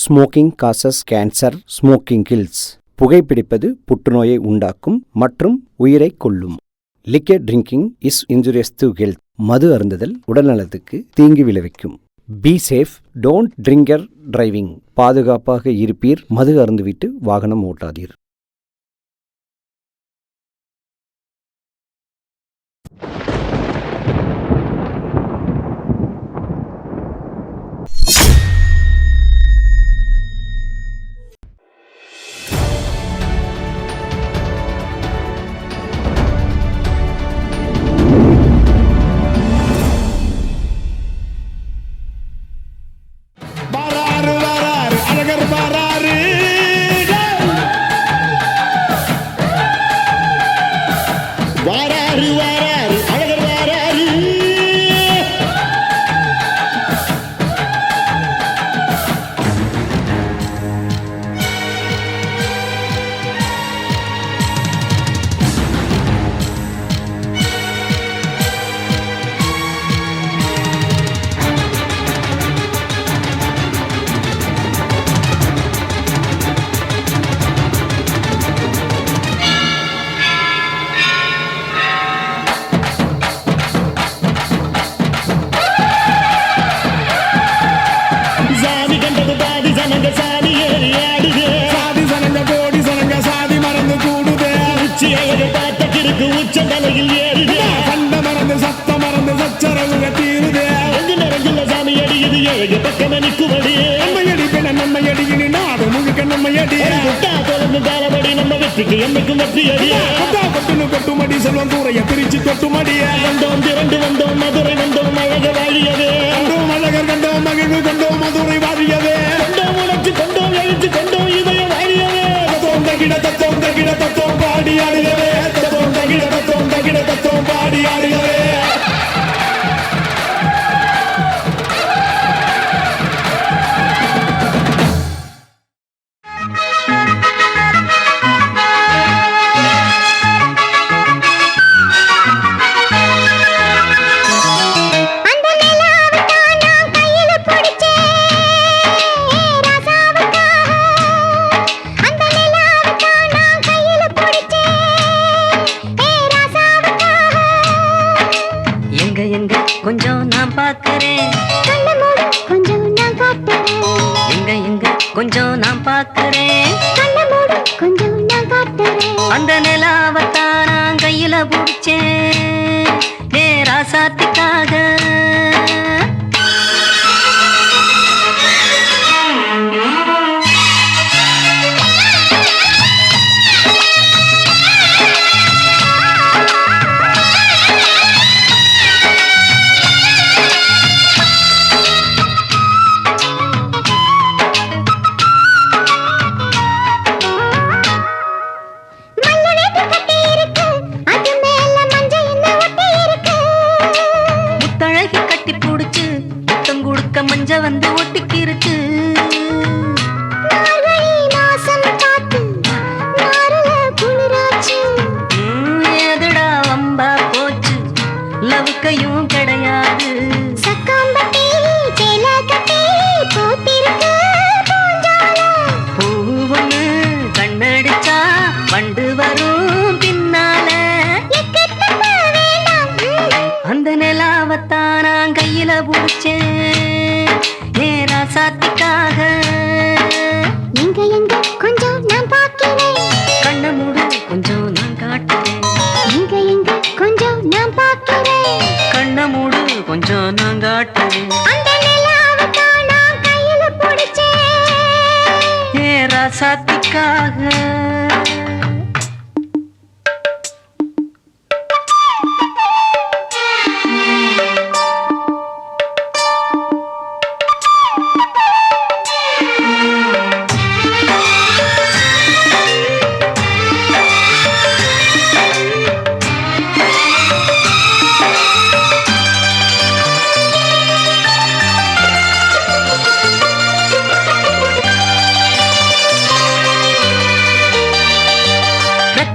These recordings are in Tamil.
Smoking causes cancer, smoking kills. புகைப்பிடிப்பது புற்றுநோயை உண்டாக்கும் மற்றும் உயிரை கொல்லும். Liquor drinking is injurious to health. மது அருந்துதல் உடல்நலத்துக்கு தீங்கு விளைவிக்கும். Be safe, don't drink and driving. பாதுகாப்பாக இருப்பீர், மது அருந்துவிட்டு வாகனம் ஓட்டாதீர். உச்சந்தலையில் ஏறுதே, கண்ட மறந்து சத்த மறந்து சச்சரவுக தீருதே, நெருங்குல சாமி அடியுது ஏழு பக்கம் நிற்குமடி. நம்மையடி பின்ன நம்மையடி இனி நாடு முழுக்க நம்மையடி. முட்டா தொடர்ந்து தாளபடி நம்ம வெற்றிக்கு என்னைக்கும் வெற்றி அடி. கொட்டா கொட்டுன்னு கொட்டுமடி செல்வம் கூரைய பிரிச்சு கொட்டுமடிய. வந்தோம் திரண்டு வந்தோம் மதுரை வந்தோம் அழக வாழியவே. கண்டோம் அழகர் கண்டோம் மகிழ்வு கொண்டோம் மதுரை வாழியவே. கொண்டோம் உணர்ச்சி கொண்டோம் எழுச்சி கொண்டோம் இதய வாழியவே. தத்தோம் தகிட தத்தோம் தகிட தத்தோம் பாடி ஆடுகவே. தத்தோம் தகிட தத்தோம் தகிட தத்தோம் பாடி ஆடுகவே. கொஞ்சம் நான் பார்க்கிறேன், கொஞ்சம் நான் காட்டுறேன். எங்க எங்க கொஞ்சம் நான் பார்க்கிறேன், கொஞ்சம் நான் காட்டுறேன். அந்த நிலாவத்தான் நான் கையில பிடிச்சேன் ஏ ராசாத்திக்காக. மஞ்ச வந்து ஒட்டிக்கு இருக்கு. எதுடா வம்பா போச்சு, லவுக்கையும் கிடையாது. பூவொன்னு கண்ணடிச்சா வண்டு வரும் பின்னால. அந்த நிலாவத்தான் நான் கையில பிடிச்சேன் ராசாத்திக்காக. எங்க எங்க கொஞ்சம் நான் பார்க்கிறேன், கண்ண மூடு கொஞ்சம் நான் காட்டுறேன். எங்க எங்க கொஞ்சம் நான் பார்க்கிறேன், கண்ண மூடு கொஞ்சம் நான் காட்டுறேன். அந்த நிலாவத்தான் நான் கையில பிடிச்சேன் ஏ ராசாத்திக்காக.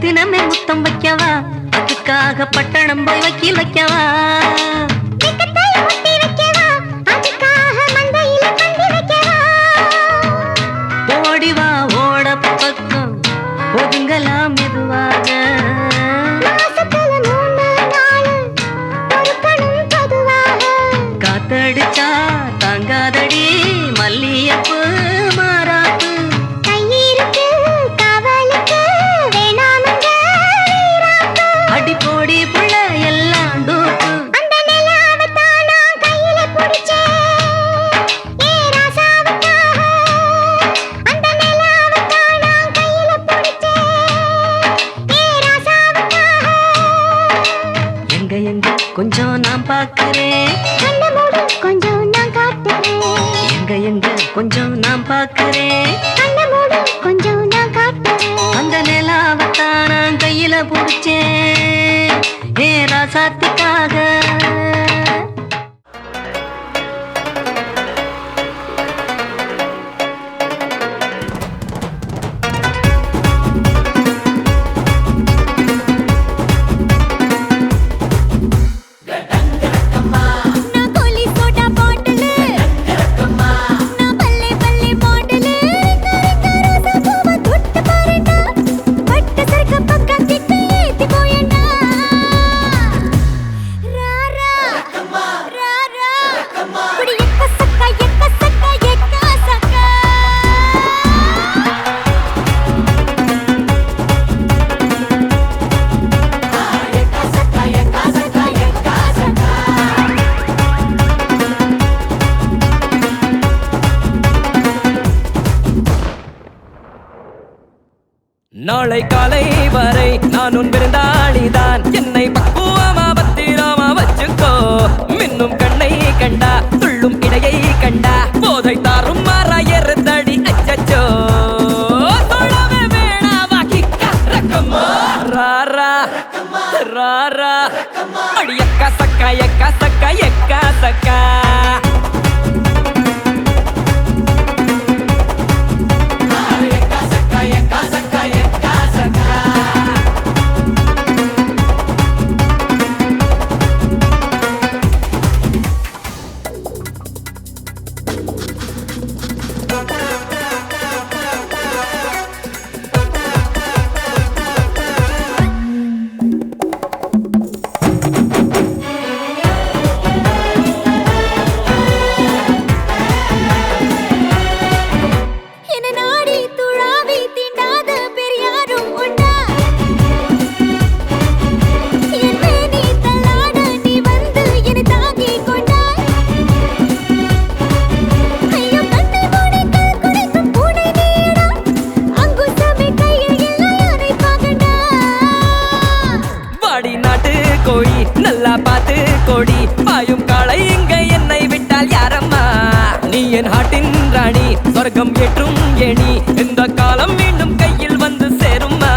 தினமே முத்தம் வைக்கவா, அதுக்காக பட்டணம் போய் வக்கீல் வைக்கவா. பாக்குறேன். கொஞ்சம் நான் காட்டுறேன். எங்க எங்க கொஞ்சம் நான் பாக்குறேன். கொஞ்சம் நான் காட்டுறேன். அந்த நிலாவத்தான் நான் கையில புடிச்சேன் ஏ ராசாத்திக்காக. நாளை காலை வரை நான் உன் விருந்தாளிதான். என்னை பக்குவமா பத்திரமா வச்சுக்கோ. மின்னும் கண்ணை கண்டா துள்ளும் இடையை கண்டா போதை தாரும் மாறாயறுதடி அச்சச்சோ. சொல்லவே வேணாவா கிக்கா ரக்கம்மா ராரா ராரா அடி எக்கா சக்கா எக்கா சக்கா எக்கா சக்கா. நல்லா பார்த்து கோடி பாயும் காளை இங்க என்னை விட்டால் யாரம்மா. நீ என் ஹாட்டின் ராணி சொர்க்கம் ஏற்றும் ஏணி. இந்த காலம் மீண்டும் கையில் வந்து சேரும்மா.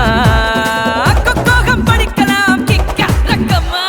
கொக்கோகம் படிக்கலாம் கிக்கா ரக்கம்மா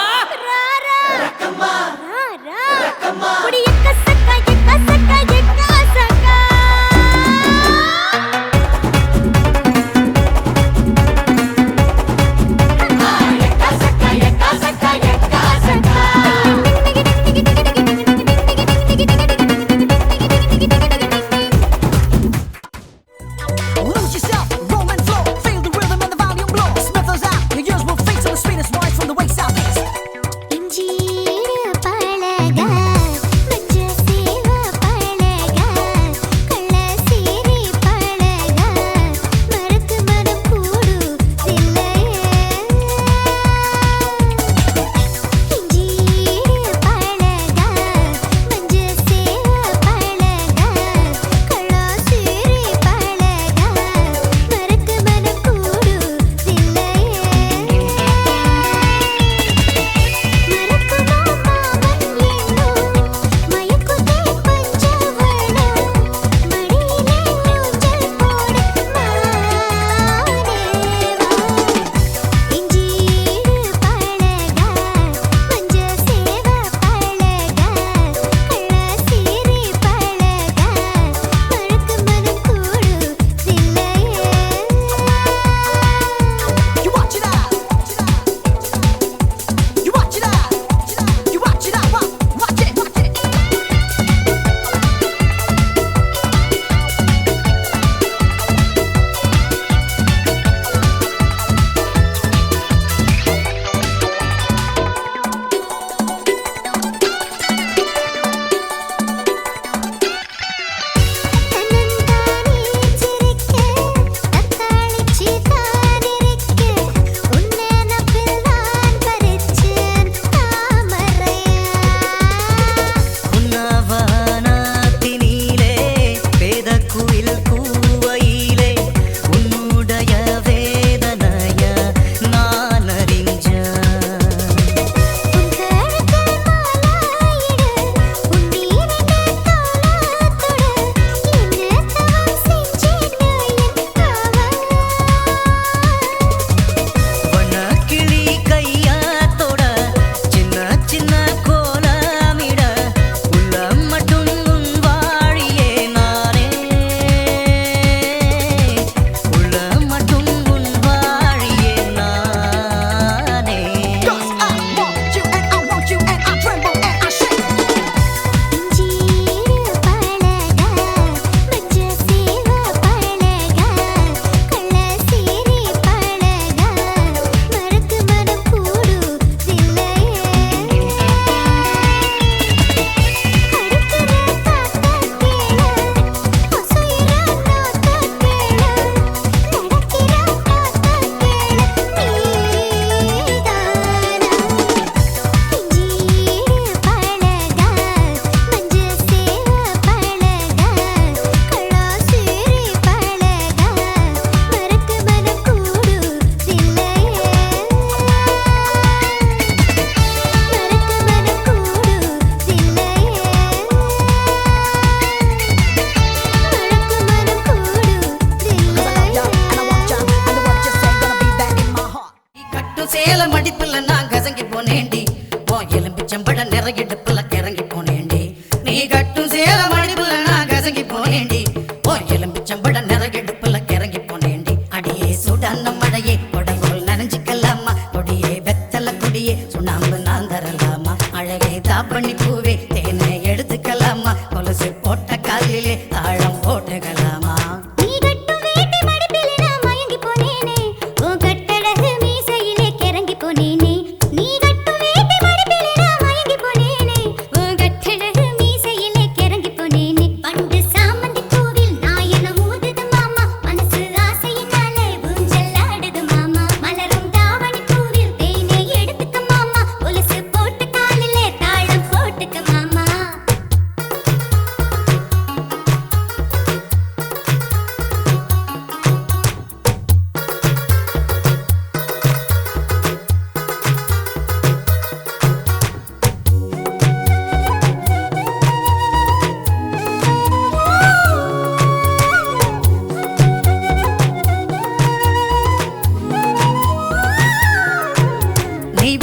நிறையிடுப்புல கிறங்கி போனேண்டி நீ கட்டும் சேல மடிப்புல நான் கசங்கி போனேண்டி ஓ எலும்பிச்சம்பட நிறையிடுப்புல கிறங்கி போனேண்டி அடியே சுடான மழையே கொடைபோல் நனைஞ்சுக்கலாமா கொடியே வெத்தல கொடியே சுண்ணாம்பு நான் தரலாமா அழகே தாப்பண்ணி பூவே தேனை எடுத்துக்கலாமா கொலுசு போட்ட காலிலே தாழம் போட்டுக்கலாமா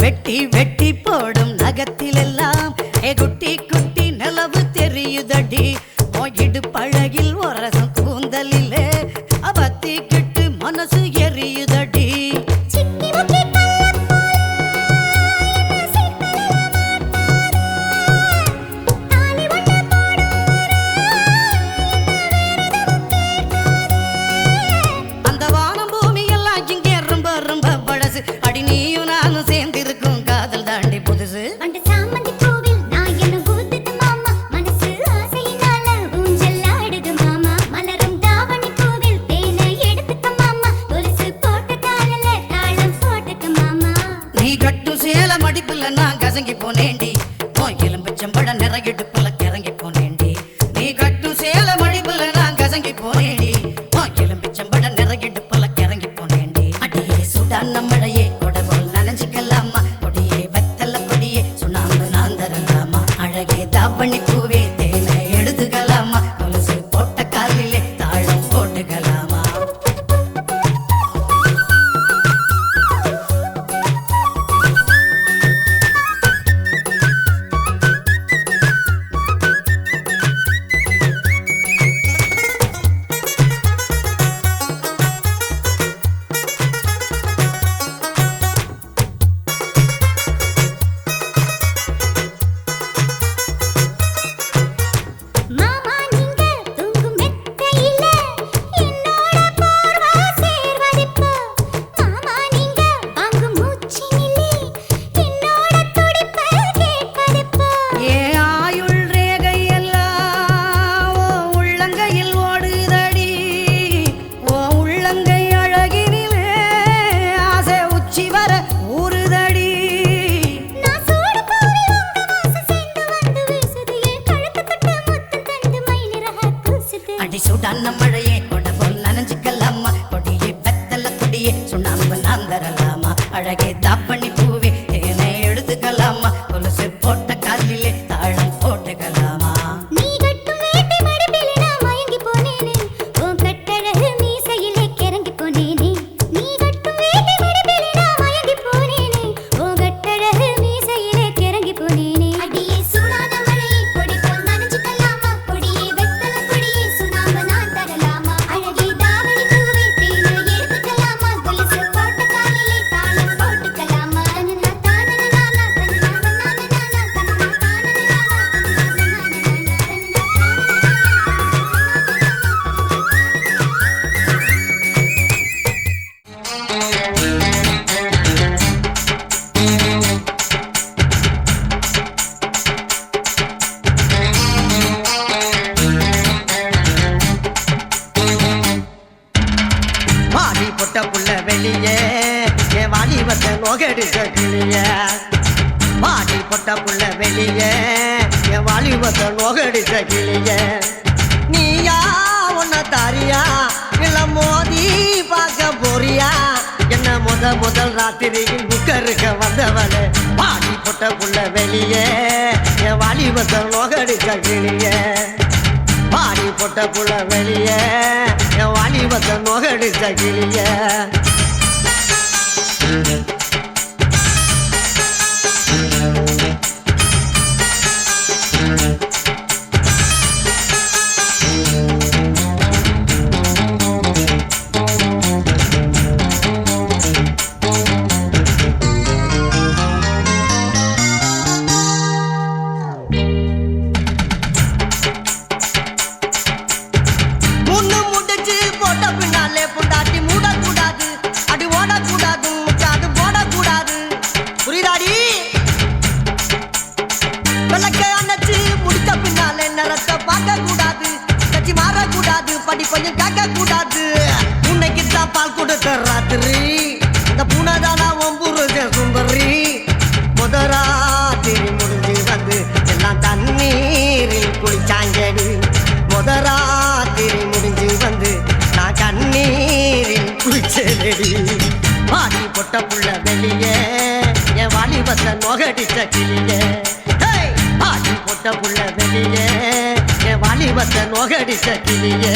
வெட்டி வெட்டி போடும் நகத்திலெல்லாம் குட்டி குட்டி நிலவு தெரியுதடி போயிடு பழகில் ஒரசம் கூந்தலிலே அவத்தி கிட்டு மனசு எரியுதடி அந்த வானம் பூமி எல்லாம் இங்கே ரொம்ப ரொம்ப பழசு அடி நீயும் நானும் சேர்ந்திருக்கும் காதல் தாண்டி புதுசு அந்த சாமந்தி பூவில் நான் என்ன பூத்துது மாமா மனசு ஆசையினால ஊஞ்சல் ஆடுது மாமா மலரும் தாவணி பூவில் தேனை எடுத்துக்க மாமா கொலுசு போட்ட காலில தாளம் போட்டுக்க மாமா நீ கட்டும் சேல மடிப்புல நான் கசங்கி போனேண்டி ஓ எலும்பிச்சம்பட நிறையிடுப்புல கிறங்கி போனேண்டி நீ கட்டும் சேல மடிப்புல நான் கசங்கி போனேண்டி ஓ எலும்பிச்சம்பட நிறையிடுப்புல கிறங்கி போனேண்டி அடியே சுடான மழையே கொடைபோல் நனைஞ்சுக்கலாமா கொடியே வெத்தல கொடியே சுண்ணாம்பு நான் தரலாமா அழகே தாவணி பூவே தேனை எடுத்துக்கலாமா கொலுசு போட்ட காலிலே தாழம் போட்டுக்கலாமா மாமா நீங்க தூங்கும் மெத்தையில என்னோட போர்வா சேர்வதிப்போ மாமா நீங்க வாங்கும் மூச்சினிலே என்னோட துடிப்பு கேட்பதிப்போ ஏ ஆயுள் ரேகை எல்லாம் ஓ உள்ளங்கையில் ஓடுதடி ஓ உள்ளங்கை அழகினிலே ஆசை உச்சி வர ஊறுதடி நான் சூடு பூவில் உங்க வாசம் சேர்ந்து வந்து வீசுது என் கழுத்து தொட்டு முத்தம் தந்து மயிலிறக கூசுது அடி சுடான மழையே கொடைபோல் நனைஞ்சுக்கலாமா கொடியே வெத்தல கொடியே சுண்ணாம்பு நான் தரலாமா அழகே தாப்பண்ணி பூவே தேனை எடுத்துக்கலாமா கொலுசு போட்ட காலிலே தாழம் போட்டுக்கலாமா நீ கட்டும் வேட்டை மடிப்பிலே நான் மயங்கி போனேனே உன் கட்டழகு மீசையிலே கிறங்கி போனேனே நீ கட்டும் வேட்டை மடிப்பிலே நான் மயங்கி போனேனே உன் கட்டழகு மீசையிலே கிறங்கி போனேனே அடியே சூடான மழையே கொடி போல் நனைஞ்சுக்கலாமா கொடியே வெத்தல கொடியே சுண்ணாம்பு நான் தரலாமா அழகே தாவணி பூவே தேனை எடுத்துக்கலாமா கொலுசு போட்ட காலிலே தாளம் போட்டுக்கலாமா தனனா தானனா நானா தனனா நானா தனனா வாடி பொட்ட புள்ள வெளியே என் வாலிபத்தை நோகடிச்ச கிளியே வாடி பொட்ட புள்ள வெளியே என் வாலிபத்தை நோகடிச்ச கிளியே நீயா உன்ன தாரியா இல்ல மோதி பார்க்க போறியா என்ன முதல் ராத்திரியில் புக்கருக்க வந்தவளே வாடி பொட்ட புள்ள வெளியே என் வாலிபத்தை நோகடிச்ச கிளியே பாடி பொட்ட புள்ள வெளியே என் வாலிபத்தை நோகடிச்ச கிளியே கூடாது உன்னைக்குத்தான் பால் கொடுத்த ராத்திரி இந்த பூனைதானா ஒம்புருஜ சுந்தரி முதராத்திரி முடிஞ்சு வந்து எல்லாம் தண்ணீரில் குளிச்சாங்கடி முதராத்திரி முடிஞ்சு வந்து நான் கண்ணீரில் குளிச்சேடி வாடி பொட்ட புள்ள வெளியே என் வாலிபத்தை நோகடிச்ச கிளியே வாடி பொட்ட புள்ள வெளியே என் வாலிபத்தை நோகடிச்ச கிளியே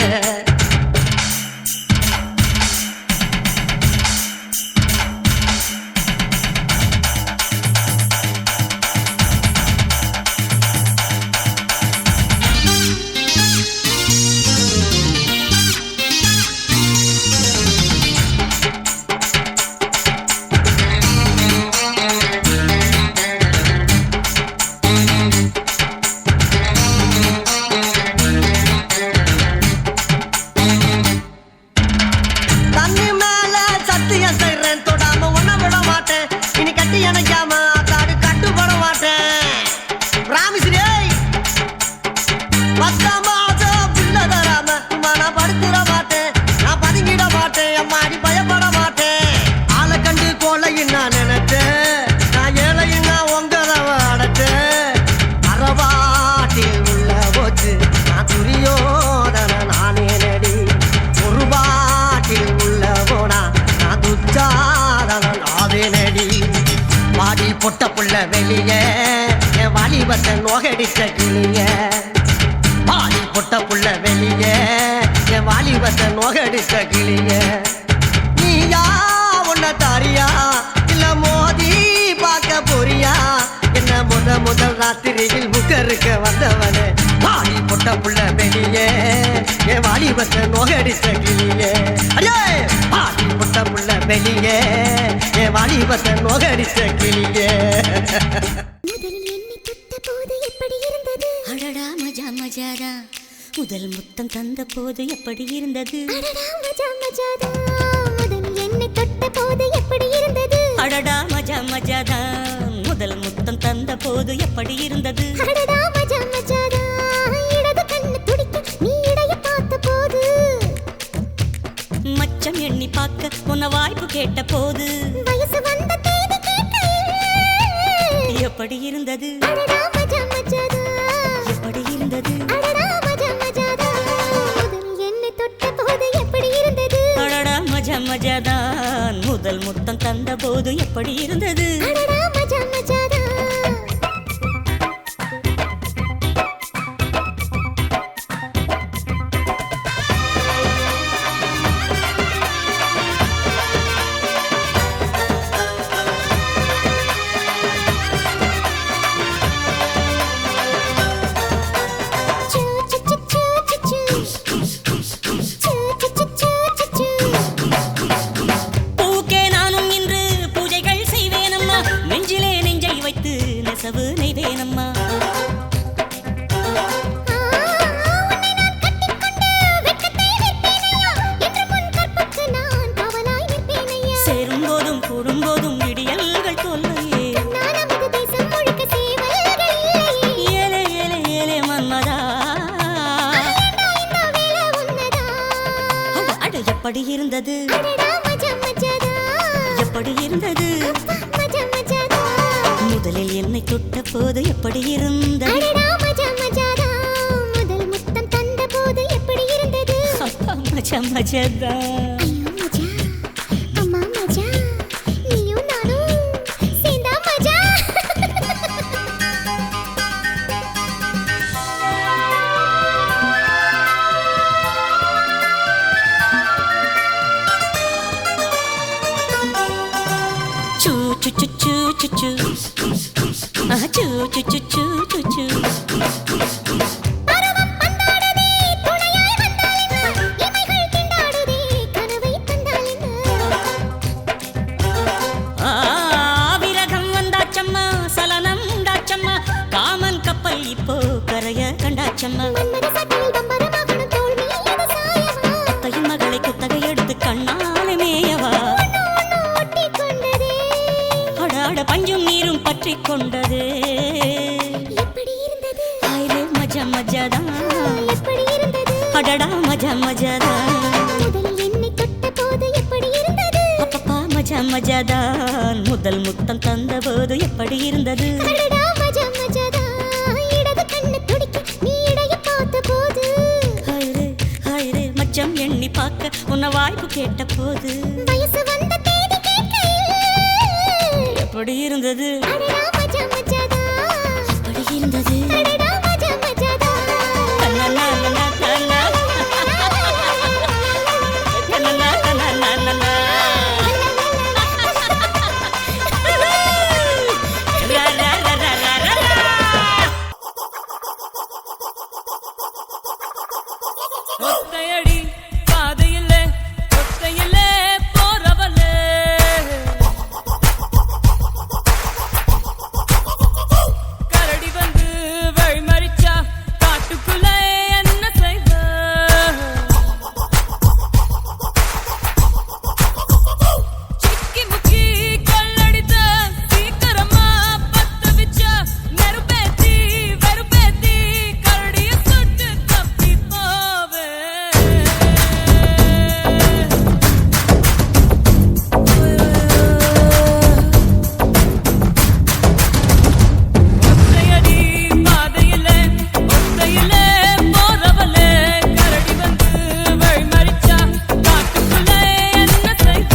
பொட்ட புள்ள வெளியே என் வாலிபத்தை நோகடிச்ச கிளிய பாடி பொட்ட புள்ள வெளியே என் வாலிபத்தை நோகடிச்ச கிளிய நீயா உன்ன தாரியா இல்ல மோதி பார்க்க போறியா என்ன முதல் ராத்திரியில் முகருக்க வந்தவனே பாடி பொட்ட புள்ள வெளியே என் வாலிபத்தை நோகடிச்ச கிளிய அடே பாடி பொட்ட புள்ள வெளியே என் வாலிபத்தை நோகடிச்ச கிளியே முதலில் என்னை தொட்ட போது எப்படி இருந்தது அடடா மஜா மஜாதா முதல் முத்தம் தந்த போது எப்படி இருந்தது அடடா மஜா மஜாதா முதலில் என்னை தொட்ட போது எப்படி இருந்தது அடடா மஜா மஜாதா முதல் முத்தம் தந்த போது எப்படி இருந்தது அடடா மஜா மஜாதா இடது கண்ணு துடிக்க நீ இடைய பார்த்த போது மச்சம் எண்ணி பார்க்க உன்ன வாய்ப்பு கேட்ட போது வயசு வந்த தேதி கேட்கையில் எப்படி இருந்தது அடடா மஜா மஜாதா எப்படி இருந்தது அடடா மஜா மஜாதா முதலில் என்னை தொட்ட போது எப்படி இருந்தது அடடா மஜா மஜாதான் முதல் முத்தம் தந்த போது எப்படி இருந்தது அடடா மஜா மஜாதா பூக்கே நானும் இன்று பூஜைகள் செய்வேனம்மா நெஞ்சிலே நெஞ்சை வைத்து நெசவு நெய்வேனம்மா சேரும் போதும் கூடும் போதும் இடியல்கள் தொல்லையே ஏலே ஏலே ஏலே மன்மதா அட எப்படி இருந்தது எப்படி இருந்தது முதலில் என்னை தொட்ட போது எப்படி இருந்தது மஜா மஜாதா விரகம் வந்தாச்சம்மா சலனம் உண்டாச்சம்மா காமன் கப்பல் இப்போ கரைய கண்டாச்சம்மா அத்தையின் மகளை குத்தகை எடுத்து கண்ணாலே மேயவா அடாட பஞ்சும் நீரும் பற்றி கொண்டது மஜா மஜாதான் அடடா மஜா மஜாதான் மஜா மஜாதான் முதல் முத்தம் தந்தபோது எப்படி இருந்தது அடடா மஜா மஜாதான் இடது கண்ணு துடிக்க நீ இடைய பார்த்த போது ஹாய்ரே மச்சம் எண்ணி பார்க்க உன்னை வாய்ப்பு கேட்ட போது வயசு வந்த தேடி கேட்கையில் எப்படி இருந்தது அடடா மஜா மஜாதான் எப்படி இருந்தது அடடா மஜா மஜாதான் ஒத்தையடி பாதையிலே ஒத்தையிலே போறவளே கரடி வந்து வழிமறிச்சா காட்டுக்குள்ளே என்ன செய்வ சிக்கி முக்கி கொள்ளடித்த சீக்கிரமா பத்து வச்ச நெருப்பேத்தி வெறுப்பேத்தி கரடிய சுட்டு தப்பி போவே ஒத்தையடி பாதையிலே ஒத்தையிலே போறவளே கரடி வந்து வழிமறிச்சா காட்டுக்குள்ளே என்ன செய்வ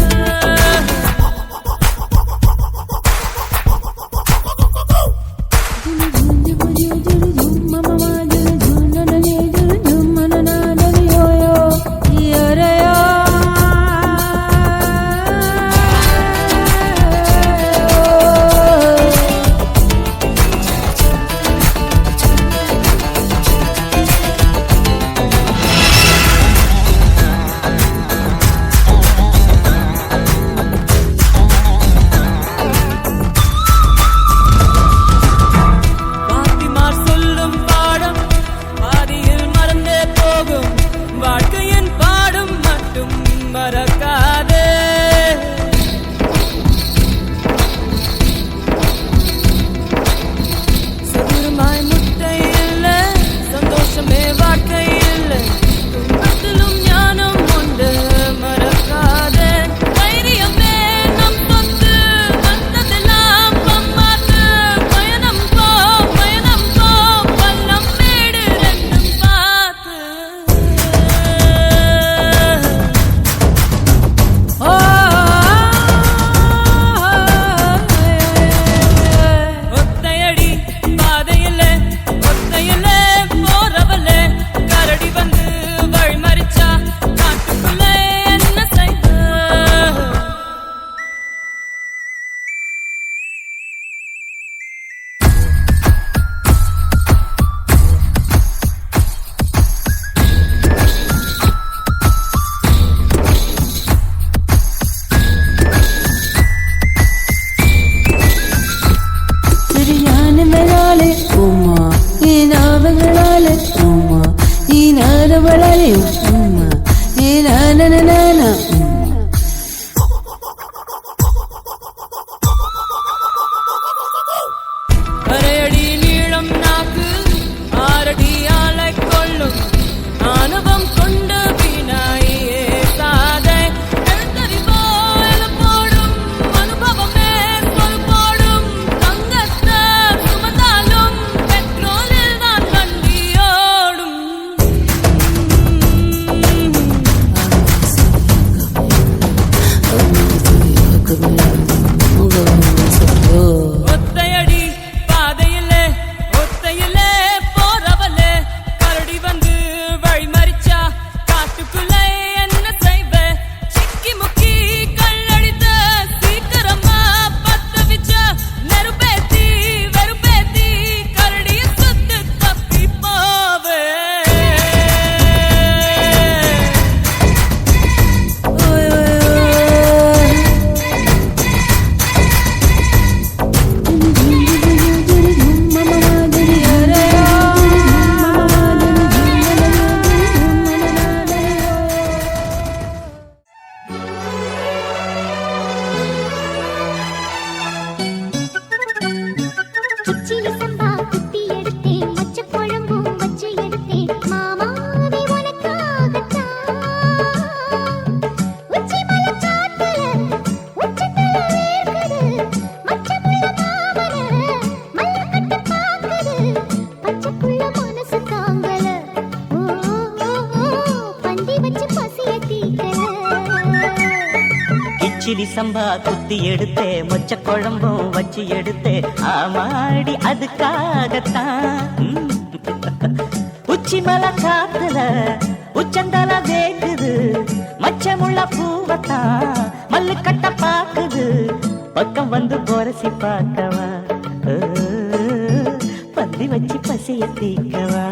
பாத்திமார் சொல்லும் பாடம் பாதியில் மறந்தே போகும் வாழ்க்கையின் பாடம் மட்டும் மறக்காதே சதுரமாய் முட்டை இல்லை சந்தோஷமே வாழ்க்கை இல்லை துன்பத்திலும் ஞானம் உண்டு மறக்காதே தைரியமே நம் சொத்து வந்ததெல்லாம் பம்மாத்து பயணம் போ பள்ளம் மேடு ரெண்டும் பார்த்து ஒத்தையடி பாதையிலே ஒத்தையிலே போறவளே கரடி வந்து வழிமறிச்சா காட்டுக்குள்ளே என்ன செய்வ சரியான மேலாலே உம்மா ஏனாவங்களாலே உம்மா ஈனானவளாலே உம்மா ஏனானனானா அரையடி நீளம் நாக்கு ஆறடி ஆளை கொள்ளும் ஆணவம் கொண்டு வீணாயே சாதை எழுத்தறிவோல போடும் அனுபவமே சொல் போடும் தங்கத்தை சுமந்தாலும் பெட்ரோலில் தான் வண்டியோடும் கிச்சிலி சம்பா குத்தி எடுத்தே மொச்ச குழம்பும் வச்சு எடுத்தே ஆமாடி அதுக்காகத்தான் உச்சி மலை காத்துல உச்சந்தல வேக்குது மச்சமுள்ள பூவத்தான் மல்லு கட்ட பாக்குது பக்கம் வந்து போரசி பார்க்கவா பந்தி வச்சு பசிய தீக்கவா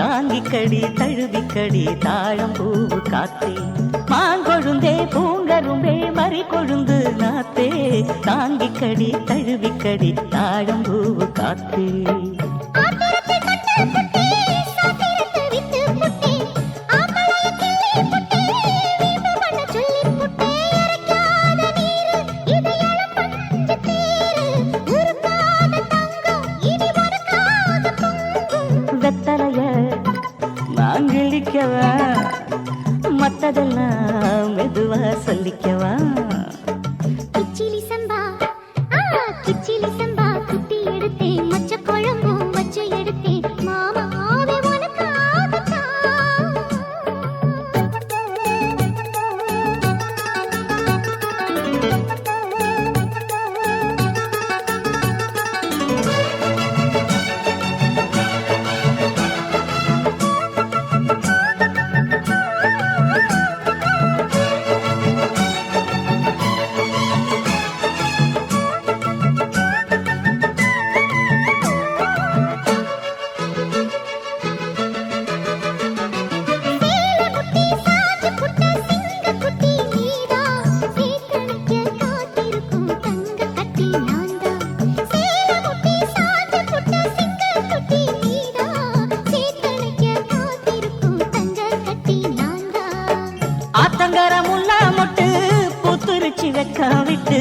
தாங்கிக்கடி தழுவிக்கடி தாழம் பூவு காத்தே மாங்கொழுந்தே பூங்கரும்பே மறி கொழுந்து நாத்தே தாங்கிக்கடி தழுவிக்கடி தாழம் பூவு காத்தே மத்ததெல்லாம் மெதுவா சொல்லிக்கவா கிச்சிலி சம்பா குத்தி எடுத்தேன் மச்ச குழம்பும் வச்சு எடுத்தேன் மாமாவே விட்டு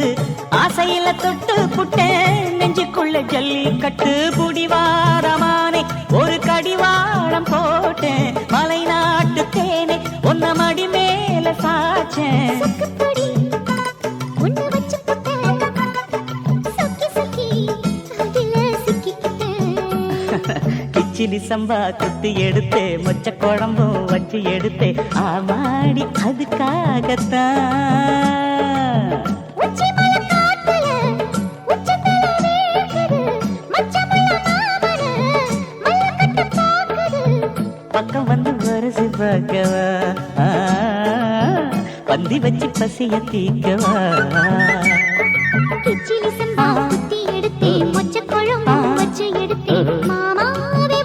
ஆசையில தொட்டு புட்டேன் நெஞ்சுக்குள்ள ஜல்லி கட்டு புடிவாரமானே ஒரு கடிவாரம் போட்டேன் மலை நாட்டு தேனே ஒன்ன மடி மேல சாச்சேன் கிச்சிலி சம்பா குத்தி எடுத்தே மொச்ச குழம்பும் வச்சு எடுத்தே ஆமாடி அதுக்காகத்தான் பக்கம் வந்து வரசி பார்க்கவா பந்தி வச்சு பசிய தீக்கவா கிச்சிலி சம்பா குத்தி எடுத்தேன் மொச்ச குழம்பும் வச்சு எடுத்தேன் மாமாவே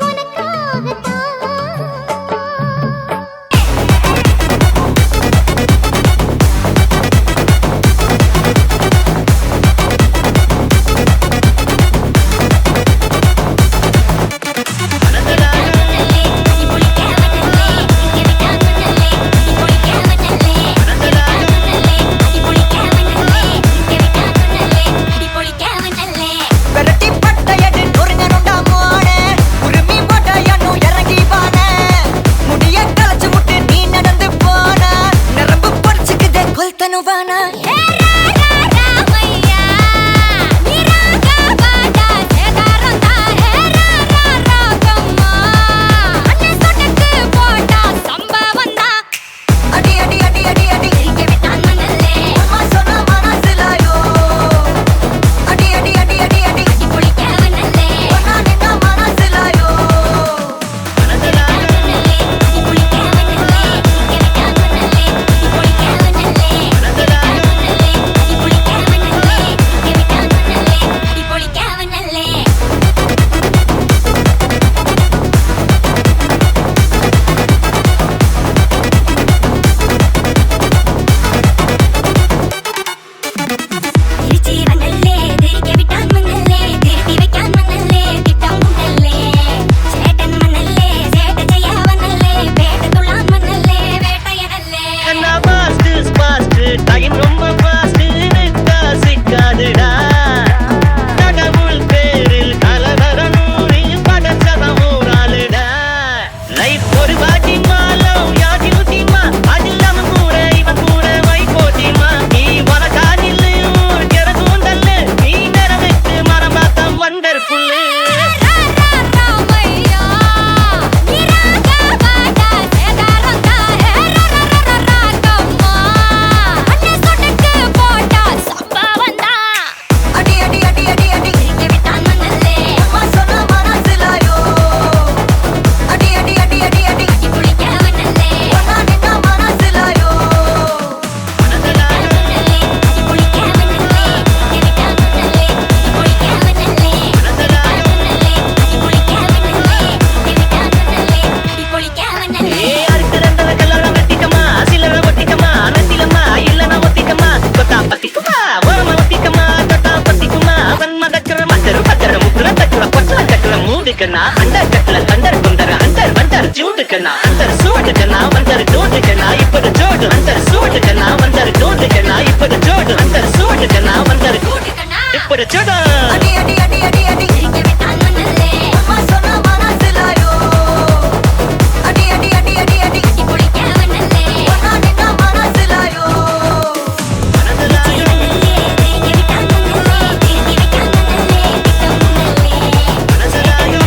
டைம் ரொம்ப ஃபாஸ்ட்னு காசிக்காதுடா கடவுள் பேரில் கலவரனூரி படச்சவன் ஊராளுடா லைஃப் ஒரு வாட்டி மாலம் யாதி ஊத்திமா அதில்லாம கூற இவன் கூற வை போட்டிமா நீ வளர்க்கா நில்லு ஊர் கிடக்கும் தள்ளு நீ நிறவிட்டு மரம் பார்த்தம் வண்டர்ஃபுல்லு அண்டர் கட்டல கண்டர் குண்டர் அண்டர் வண்டர் ஜூடுக்கனா அண்டர் சூடுக்கனா வண்டர் ஜூடுக்கனா இப்போது ஜோடு அண்டர் சூடுக்கனா வண்டர் ஜூடுக்கனா இப்போது ஜோடு அண்டர் சூடுக்கனா வண்டர் இப்போது ஜோடு அடி அடி அடி அடி அடி இங்க விட்டான் மண்ணல்லே அம்மா சொன்ன மனசிலாயோ அடி அடி அடி அடி அடி அடி குளிக்க மண்ணல்லே ஒன்னா நின்னா மனசிலாயோ மனசிலாயோ இங்க விட்டான் மண்ணல்லே இங்க விட்டான் மண்ணல்லே மனசிலாயோ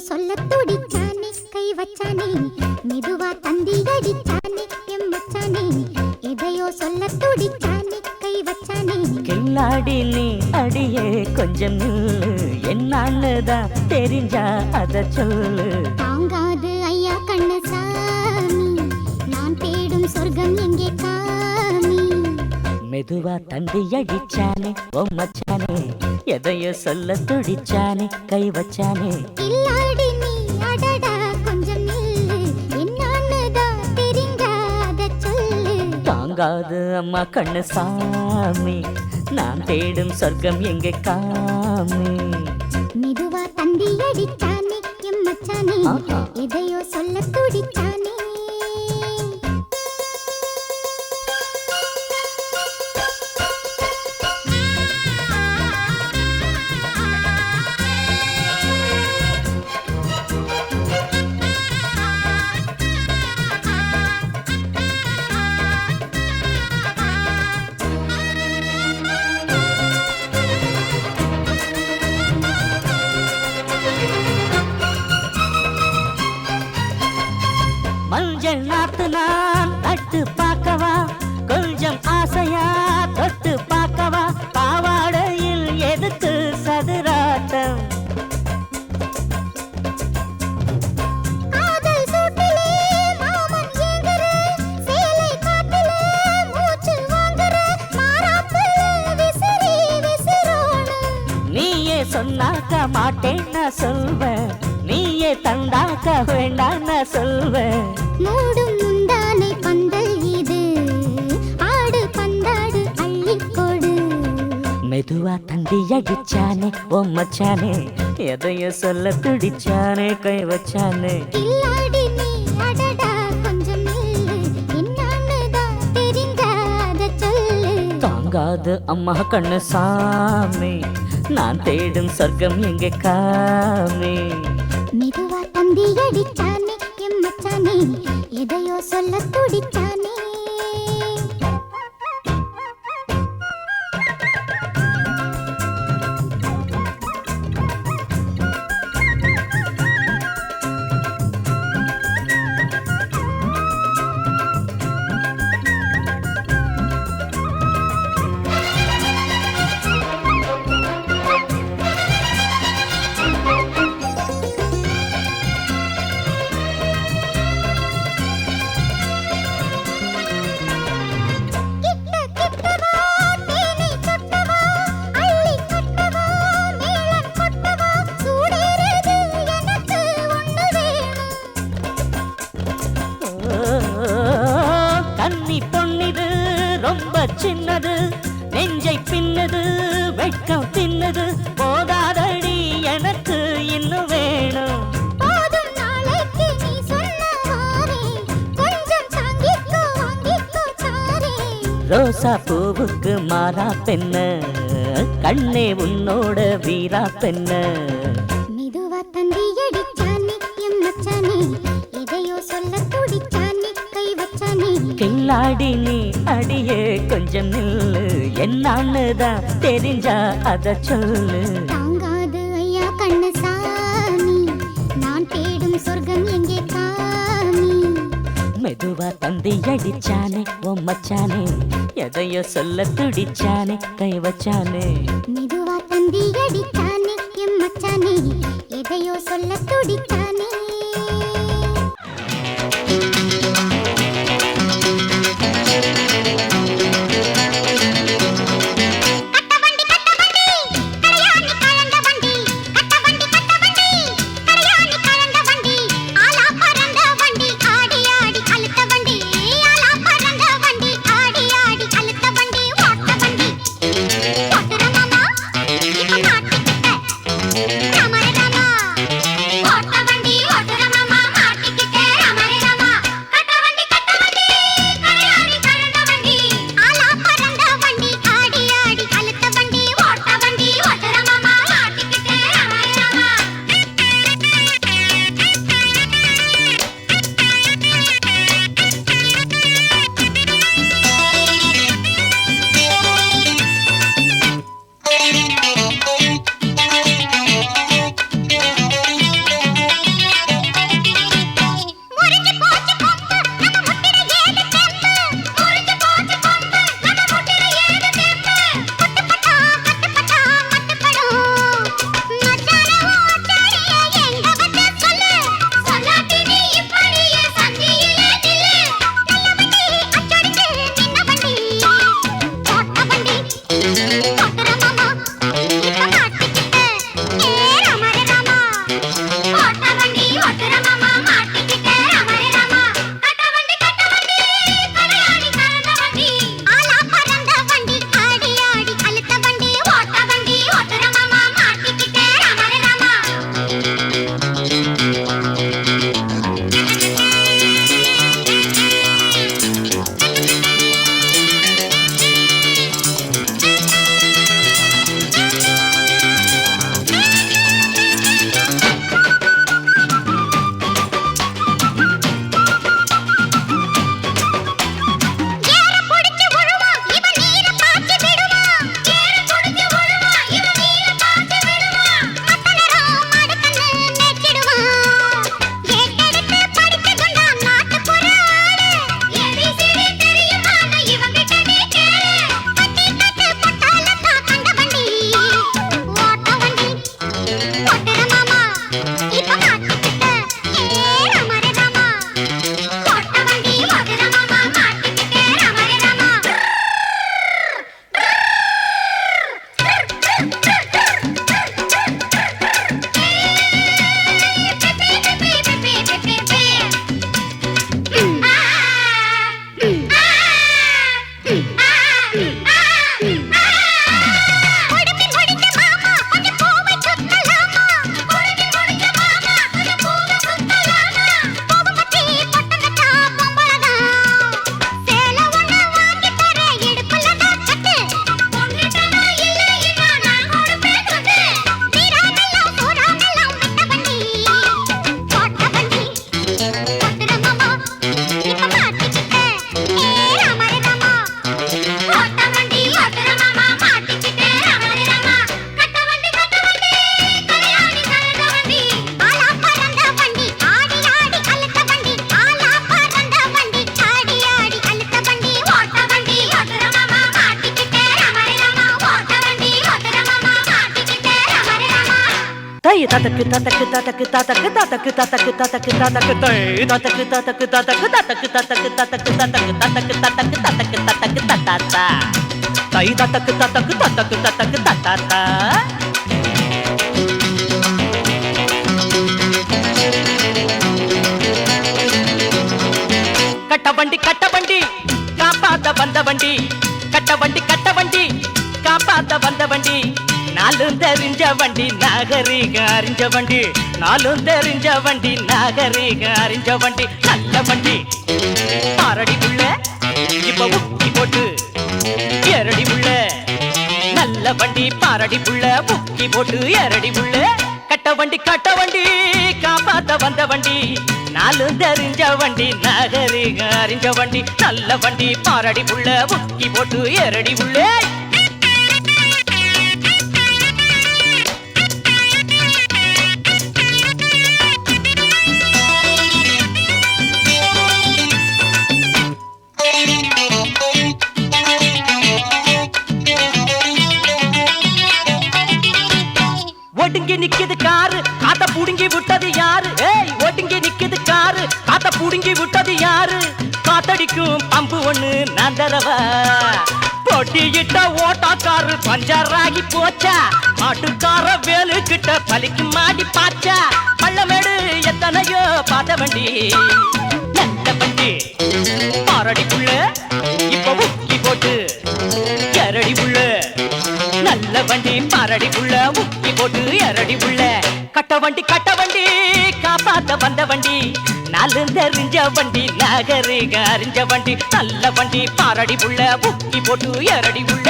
சொல்ல துடிச்சானே கை வச்சானே மெதுவா தந்தி அடிச்சானே எம் மச்சானே எதையோ சொல்ல துடிச்சானே கை வச்சானே கில்லாடி நீ அடியே கொஞ்சம் நில்லு என்னான்னுதான் தெரிஞ்சா அத சொல்லு தாங்காது ஐயா கண்ணு சாமி நான் தேடும் சொர்க்கம் எங்கே காமி மெதுவா தந்தி அடிச்சானே ஓ மச்சானே எதையோ சொல்ல துடிச்சானே கை வச்சானே கில்லாடி நீ அடடா கொஞ்சம் நில்லு என்னான்னுதான் தெரிஞ்சா அத சொல்லு தாங்காது அம்மா கண்ணு சாமி நான் தேடும் சொர்க்கம் எங்கே காமி மெதுவா தந்தி அடிச்சானே எம்மச்சானே எதையோ சொல்ல துடிச்சானே மஞ்சள் நாத்து நான் தட்டு பார்க்கவா கொஞ்சம் ஆசையா தொட்டு பார்க்கவா பாவாடையில் எதுக்கு சதுராட்டம் காதல் சூட்டிலே மாமன் ஏங்குற சேலை காட்டிலே மூச்சு வாங்குற மாறாப்புல விசிறி விசிறோண நீயே சொன்னாக்க மாட்டேன் நான் சொல்வேன் நீயே தந்தாக்க வேண்டாம் நான் சொல்வேன் மூடும் முந்தானை பந்தல் இது ஆடு பந்தாடு அள்ளிக்கொடு மெதுவா தந்தி அடிச்சானே ஓ மச்சானே எதையோ சொல்ல துடிச்சானே கை வச்சானே கில்லாடி நீ அடடா கொஞ்சம் நில்லு என்னான்னுதான் தெரிஞ்சாத சொல்லு தாங்காது அம்மா கண்ணு சாமி நான் தேடும் சொர்க்கம் எங்கே காமி மெதுவா தந்தி அடிச்சானே எம்மச்சானே எதையோ சொல்ல துடிச்சானே கன்னி பொன்னிது ரொம்ப சின்னது நெஞ்சை பின்னது வெட்கம் தின்னது போதாதடி எனக்கு இன்னும் வேணும் போதும் நாளைக்கு நீ சொன்னவாரே கொஞ்சம் தாங்கிக்கோ வாங்கிக்கோ தாரே ரோசா பூவுக்கு மாறா பெண்ண கண்ணே உன்னோட வீரா பெண்ண மெதுவா தந்தி அடிச்சானே எம்மச்சானே எதையோ சொல்ல துடிச்சானே கை வச்சானே கில்லாடி நீ அடியே கொஞ்சம் நில்லு என்னான்னுதான் தெரிஞ்சா அத சொல்லு தாங்காது ஐயா கண்ணு சாமி நான் தேடும் சொர்க்கம் எங்கே காமி மெதுவா தந்தி அடிச்சானே ஓ மச்சானே எதையோ சொல்ல துடிச்சானே கை வச்சானே மெதுவா தந்தி அடிச்சானே எம்மச்சானே எதையோ சொல்ல துடிச்சானே வண்டி தை ததக்கு ததக்கு ததக்கு ததக்கு ததக்கு ததக்கு ததக்கு ததக்கு தை ததக்கு ததக்கு ததக்கு ததக்கு ததக்கு ததக்கு ததக்கு ததக்கு ததக்கு ததக்கு ததக்கு ததாத்தா தை ததக்கு ததக்கு ததக்கு ததக்கு ததாத்தா கட்டவண்டி கட்டவண்டி காப்பாத்த வந்த வண்டி கட்டவண்டி கட்டவண்டி காப்பாத்த வந்த வண்டி நாலும் தெரிஞ்ச வண்டி நாகரீக அறிஞ்ச வண்டி நாலும் தெரிஞ்ச வண்டி நாகரீக அறிஞ்ச வண்டி நல்ல வண்டி பாரடி உள்ள இப்ப உக்கி போட்டு எரடி உள்ள நல்ல வண்டி பாரடி உள்ள உக்கி போட்டு எரடி உள்ள கட்ட வண்டி காப்பாத்த வந்த வண்டி நாலும் தெரிஞ்ச வண்டி நாகரீக அறிஞ்ச வண்டி நல்ல வண்டி பாரடி உள்ள உக்கி போட்டு எரடி உள்ள ஒடுங்கி நிக்குது காரு காத்த புடுங்கி விட்டது யாரு ஏய் ஒடுங்கி நிக்குது காரு காத்த புடுங்கி விட்டது யாரு காத்தடிக்கும் பம்பு ஒண்ணு நான் தரவா பொட்டியிட்ட ஓட்டாக்காரு பஞ்சராகி போச்சா மாட்டுக்கார வேலு கிட்ட பலிக்கு மாடி பாச்சா பள்ளமேடு எத்தனையோ பார்த்த வண்டி நல்ல வண்டி பாரடி புள்ள இப்ப உக்கி போட்டு எரடி புள்ள நல்ல வண்டி பாரடி புள்ள உக்கி போட்டு எரடி புள்ள கட்ட வண்டி காப்பாத்த வந்த வண்டி நாலு தெரிஞ்ச வண்டி நாகரீக அறிஞ்ச வண்டி நல்ல வண்டி பாரடி புள்ள உக்கி போட்டு எரடி புள்ள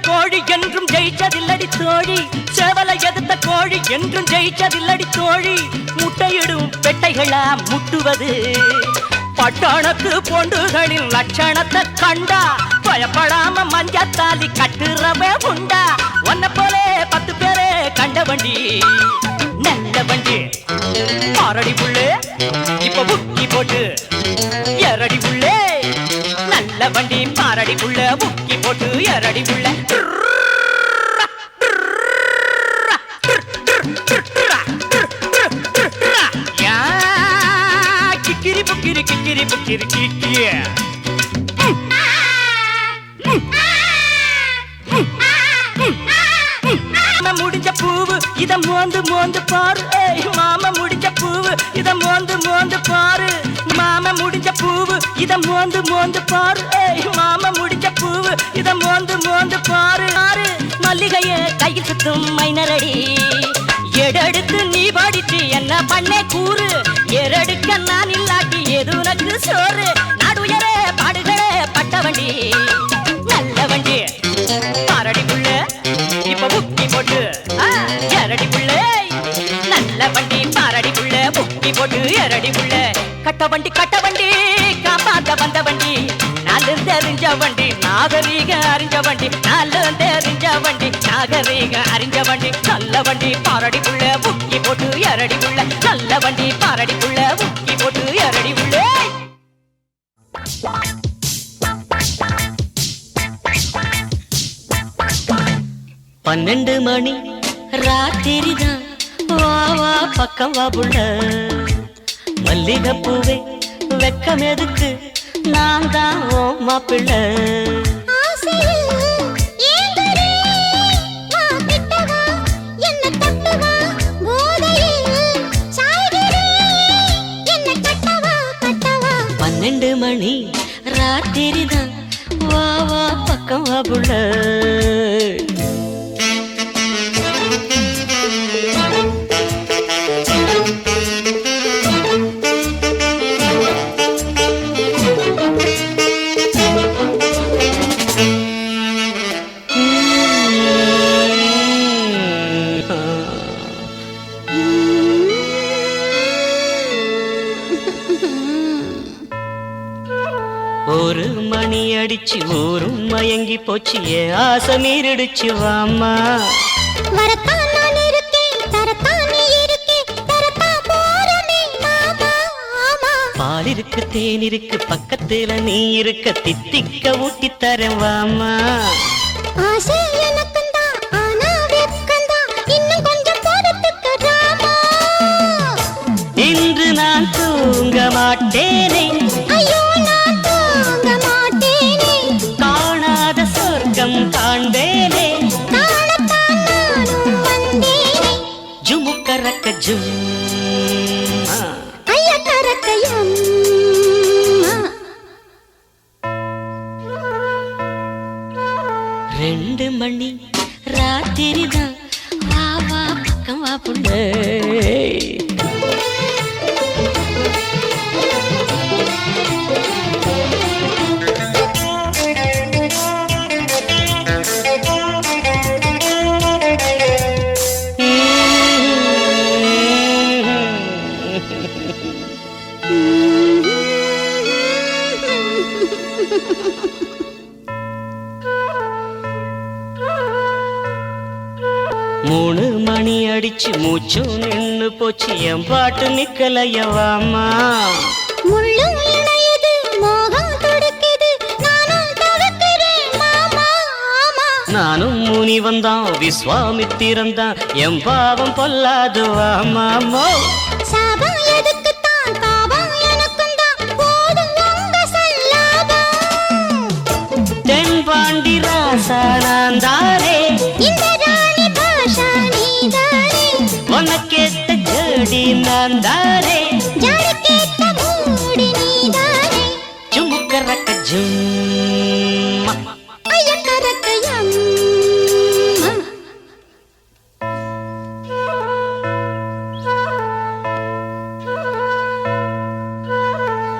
கோழி என்றும் ஜெயிச்சதில்லடி தோழி சேவலை எதிர்த்த கோழி என்றும் ஜெயிச்சதில்லடி தோழி முட்டையிடும் பெட்டைகளா முட்டுவது பட்டாணத்து பொண்டுகளின் லட்சணத்தை கண்டா பயப்படாம மஞ்சத்தாலி கட்டுறவே உண்டா ஒன்ன போலே 10 பேரே கண்ட வண்டி நல்ல வண்டி பாரடி புள்ளே இப்ப புக்கி போட்டு எரடி புள்ளே நல்ல வண்டி பாரடி புள்ள புக்கி போட்டு எரடி புள்ள கிக்கிரி புக்கிரி கிக்கிரி புக்கிரி கிக்கிய முடிஞ்ச பூவு இத மோந்து மோந்து பாரு மாமா முடிஞ்ச பூவு இத மோந்து மோந்து பாரு மாமா முடிஞ்ச பூவு இத மோந்து மோந்து பாரு மாமா முடிஞ்ச பூவு இத மோந்து மோந்து பாரு மல்லிகைய கையில் சுத்தும் மைனரடி எடெடுத்து நீ பாடிச்சு என்ன பண்ணே கூறு எரடுக்க நான் இல்லாட்டி எது உனக்கு சோறு நாடுயரே பாடுகளே பட்ட வண்டி நல்ல வண்டி பாரடி புள்ள இப்ப புக்கி போட்டு எரடி புள்ள நல்ல வண்டி பாரடி புள்ள புக்கி போட்டு எரடி புள்ள கட்ட வண்டி காப்பாத்த வந்த வண்டி நாலு தெரிஞ்ச வண்டி நாகரீக அறிஞ்ச வண்டி நாலு தெரிஞ்ச வண்டி நாகரீக அறிஞ்ச வண்டி நல்ல வண்டி பாரடி புள்ள புக்கி போட்டு எரடி புள்ள நல்ல வண்டி பாரடி புள்ள புக்கி போட்டு எரடி புள்ள 12 மணி ராத்திரிதான் வா வா பக்கம் வா புள்ள மல்லிகைப்பூவே வெக்கம் எதுக்கு நான் தான் ஓ மாப்பிள்ள மணி ராத்திரிதான் வா வா பக்கம் வா புள்ள ஒரு மணி அடிச்சு ஊரும் மயங்கி போச்சு என் ஆசை மீறிடுச்சு வாமா வரத்தான் நான் இருக்கேன் தரத்தான் நீ இருக்கே தரத்தான் போறமே மாமா ஆமா பால் இருக்கு தேன் இருக்கு பக்கத்துல நீ இருக்க தித்திக்க ஊட்டி தரேன் வாமா ஆசை எனக்குந்தான் ஆனா வெக்கந்தான் இன்னும் கொஞ்சம் பொறுத்துக்க ராமா இன்று நான் தூங்க மாட்டேனே ஐயோ நான் தூங்க மாட்டேனே காணாத சொர்க்கம் காண்பேனே காணத்தான் நானும் வந்தேனே ஜுமுக்கரக்க ஜும் ஐயா கரக்கையம் 2 மணி ராத்திரிதான் வா வா பக்கம் வா புள்ள மூணு மணி அடிச்சு மூச்சும் நின்னு போச்சு என் பாட்டு நிக்கலையவாமா முள்ளும் இணையுது மோகம் துடிக்குது நானும் தவிக்கிறேன் மாமா ஆமா நானும் முனி வந்தான் விஸ்வாமித்திரந்தான் என் பாவம் பொல்லாது வாமாமோ சாபம் எதுக்குத்தான் பாவம் எனக்கும் தான் போதும் உங்க சல்லாபம் தென்பாண்டி ராசா நான் தாரே இந்த ராணி பாஷா நீதானே உனக்கேத்த ஜோடி நான் தாரே ஜாடி கேட்ட மூடி நீதானே ஜுமுக்கரக்க ஜும்மா ஐயா கரக்கையம்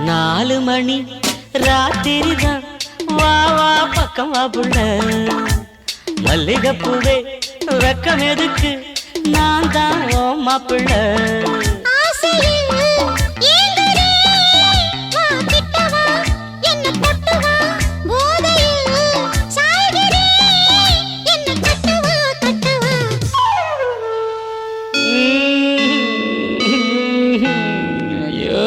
4 மணி ராத்திரிதான் வா வா பக்கம் வா புள்ள மல்லிகைப்பூவே வெக்கம் எதுக்கு நான் தான் ஓ மாப்பிள்ள ஆசையில் ஏங்குறே வா கிட்ட வா என்ன தொட்டு வா போதையில் சாய்கிறே என்ன கட்டு வா ஐயோ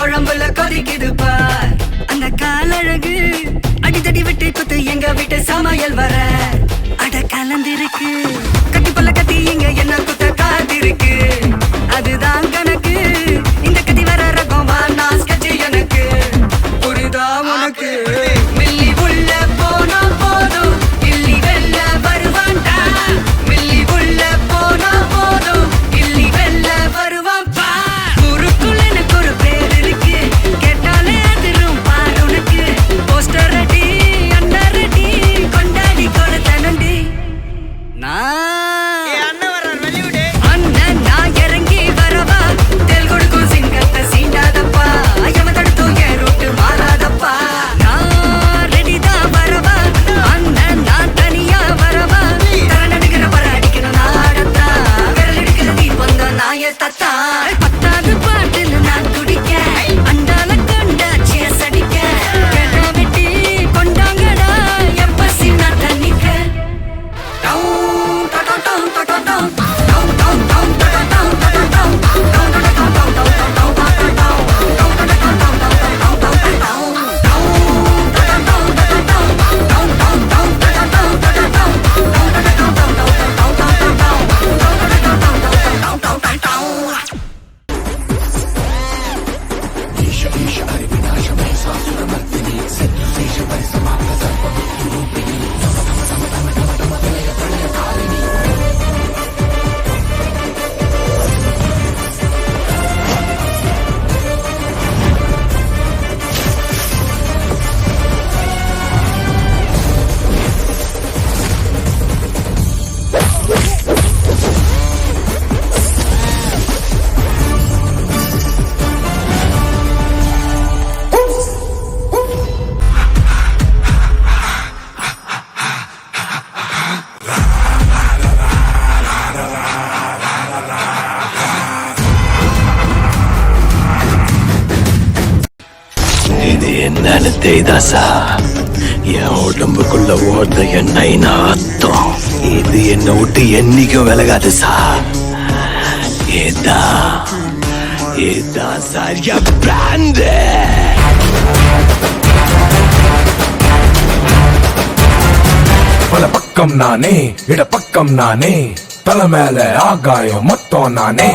குழம்புல கொதிக்குது பார் அந்த காலழகு அடித்தடி விட்டு குத்து எங்க வீட்டு சமையல் வர அட கலந்திருக்கு கட்டி பல்ல கத்தி இங்க என்ன குத்த காத்திருக்கு அதுதான் கணக்கு இந்த கத்தி வர ரகம் வானா ஸ்கெட்ச் எனக்கு புரிதா உனக்கு மில்லி உள்ள போனா போதும் இல்லி வெல்ல வருவான்டா மில்லி உள்ள போனா போதும் இல்லி வெல்ல வருவான் பா குருக்குள்ள எனக்கு ஒரு பேர் இருக்கு கேட்டாலே அதிரும் பாரு உனக்கு போஸ்டர் ரெடி அண்டர் ரெடி கொண்டாடி கொடுத்தனண்டி அண்ணன் நான் இறங்கி வரவா தெல் கொடுக்கும் சிங்கத்தை சீண்டாதப்பா எவன் தடுத்தும் என் ரூட்டு மாறாதப்பா நான் ரெடி தான் வரவா அண்ணன் நான் தனியா வரவா தர நடுக்கிற பர அடிக்கணும் நாடத்தா விரல் எடுக்கிற நீ வந்த நாய தத்தா பத்தாவது பாட்டில் நான் குடிக்க அண்டால கொண்டா சேஸ் அடிக்க கேட்டா வெட்டி கொண்டாங்கடா எப்பசி நான் தண்ணிக்க இது என்னன்னு தெரியுதாசா என் உடம்புக்குள்ள ஓடுற எண்ணெய் நாத்தம் இது என்னை விட்டு என்னைக்கும் விலகாது சார் இதுதான் சார் என் பிராண்டு பல பக்கம் நானே இட பக்கம் நானே தலை மேல ஆகாயம் மொத்தம் நானே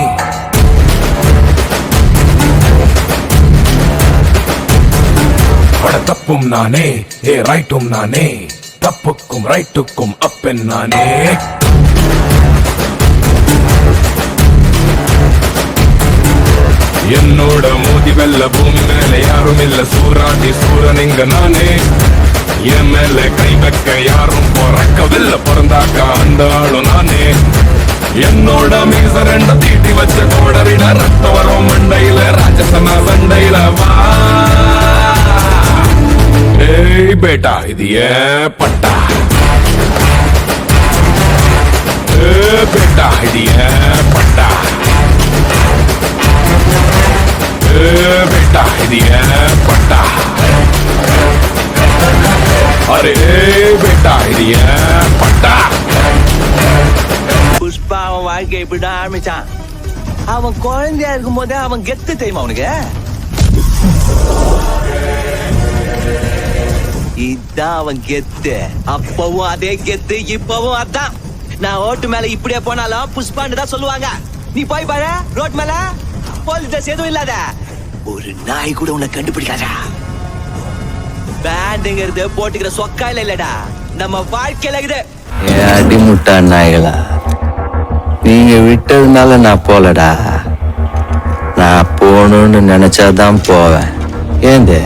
பட தப்பும் நானே ரைட்டும் நானே தப்புக்கும் ரைட்டுக்கும் அப்பன் நானே என்னோட மோதி வெல்ல பூமி மேல யாரும் இல்ல சூராதி சூரன் இங்க நானே என் மேல கை வைக்க யாரும் பிறக்கவில்லை பிறந்தாக்கா அந்த ஆளும் நானே என்னோட மீச ரெண்ட தீட்டி வச்ச கோடரில ரத்த வரும் மண்டையில ராஜசனா சண்டையில வா ஏய் பேட்டா இது ஏன் பட்டா பேட்டா இது ஏன் பட்டா பேட்டா இது ஏன் பட்டா அரே பேட்டா இது ஏன் பட்டா புஷ்பா அவன் வாழ்க்கை இப்படிதான் ஆரம்பிச்சான் அவன் குழந்தையா இருக்கும் போதே அவன் கெத்து தெரியுமா அவனுக்கு இதான் அவன் கெத்து அப்பவும் அதே கெத்து இப்பவும் அதான் நான் ஓட்டு மேல இப்படியே போனாலும் புஷ்பான்னு தான் சொல்லுவாங்க நீ போய் பாரு ரோட் மேல போலீஸ் ட்ரெஸ் எதுவும் இல்லாத ஒரு நாய் கூட உன்னை கண்டுபிடிக்காதா பேண்டுங்கிறது போட்டுக்கிற சொக்காயில இல்லடா நம்ம வாழ்க்கையில இது அடிமுட்டா நாய்களா நீங்க விட்டதுனால நான் போலடா நான் போகணும்னு நினைச்சாதான் போவேன் ஏந்து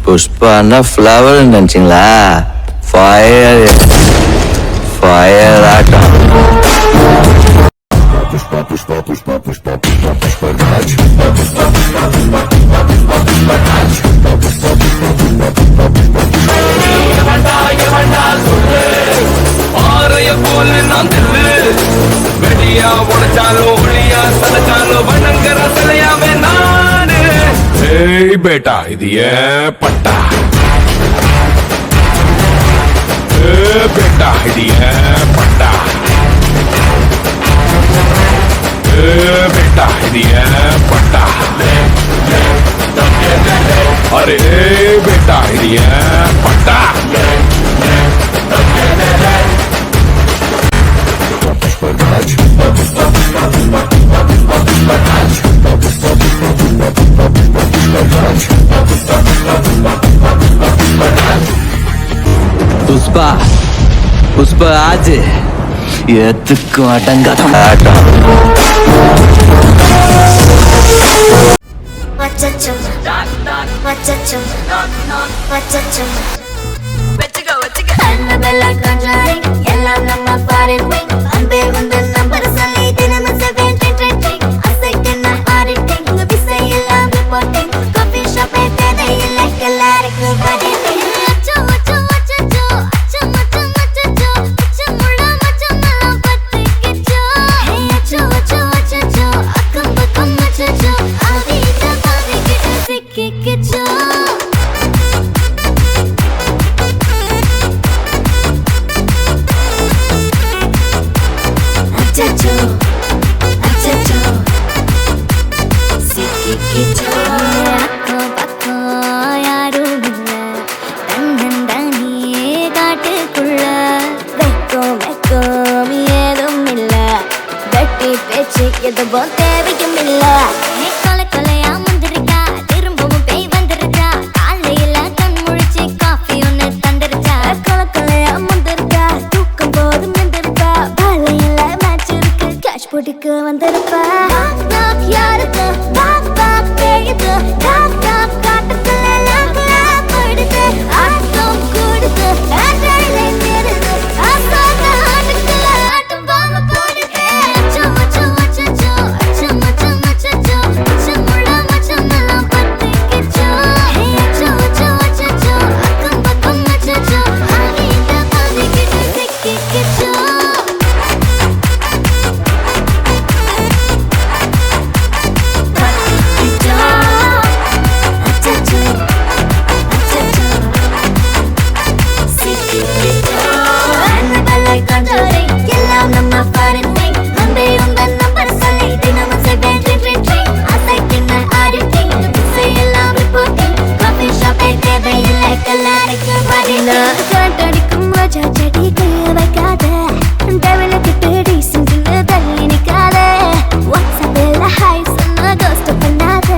புஷ்பான்னா ஃப்ளவர் நினைச்சிங்களா ஃபயர் ஃபயர் ஆட்டம் புஷ்பா புஷ்பா புஷ்பா புஷ்பா புஷ்பா புஷ்பா ராஜ் ஆரைய போல நான் தில்லு வெடியா உடைச்சாலோ ஒளியா சதைச்சாலோ வணங்குற சிலையாவே நானு ஏய் பேட்டா இது ஏன் பட்டா பேட்டா இது ஏன் பட்டா பேட்டா இது ஏன் பட்டா अरे बेटा ये पट्टा पुष्पा पुष्पा आज எதுக்கும் அடங்காத ஆட்டம் வச்சச்சம் வச்சச்சம் வச்சச்சம் Annabella conjuring எல்லாம் நம்ம foreign wing அன்பே வந்து நம்பர் சொல்லி தினமும் 7 அசைக்கன ஆடிட்டிங் உங்க விசை எல்லாம் ரிப்போர்ட்டிங் காஃபி ஷாப்பே தேவையில்லை எல்லாருக்கும் படிட்டிங் அச்சோ அச்சோ அச்சோ அச்சோ அச்சோ அச்சோ அச்சோ முள்ள மச்சம் எல்லாம் பத்திக்கிச்சோ அச்சோ அச்சோ அச்சோ அக்கம் பக்கம் அச்சோ ஆதிட்ட பாதிக்கிட்ட சிக்கிக்கிச்சோ அச்சச்சோ அச்சச்சோ சிக்கிக்கிச்சோ அக்கம் பக்கம் யாரும் இல்ல தன்னந்தனியே காட்டுக்குள்ள வெக்கம் வெக்கம் ஏதும் இல்ல வெட்டி பேச்சு எதுவும் தேவையும் இல்ல கொலை கொலையா முந்திருக்கா திரும்பவும் பேய் வந்துருச்சா காலையில கண் முழிச்சு காஃபி ஒன்னு தந்துருச்சா கொலை கொலையா முந்திருக்கா தூக்கம் போதும் முந்திருக்கா பாலையில மேட்ச் இருக்கு கேஷ் போட்டுக்கு வந்திருப்பா யாருக்கு பாக் பாக் பேயுது டாக் டாக் காட்டுக்குள்ள லாக்லா போயிடுது ஆட்டம் கூடுது ஆட்டையில நிறுது ஆசாக ஆட்டுக்குள்ள ஆட்டம் பாம்பு போடுது அச்சோ அச்சோ அச்சோ அச்சோ அச்சோ அச்சோ அச்சோ முள்ள மச்சம் எல்லாம் பத்திக்கிச்சோ அச்சோ அச்சோ அச்சோ அக்கம் பக்கம் அச்சோ ஆகிட்ட பாதிக்கிட்டு சிக்கிக்கிச்சோ எல்லாம் நம்ம foreign wing அன்பே உங்க நம்பர் சொல்லி தினமும் 7 அசைக்கின ஆடிட்டிங் விசை எல்லாம் ரிப்போர்ட்டிங் காஃபி ஷாப்பே தேவையில்லை எல்லாருக்கும் பதிலா காட்டடிக்கும் ரோஜா செடி கைய வைக்காத டெவலப்பிட்டு டீசென்ட்னு தள்ளி நிக்காத வாட்ஸ்அப்பில் ஹாய் சொன்ன கோஸ்ட் பண்ணாத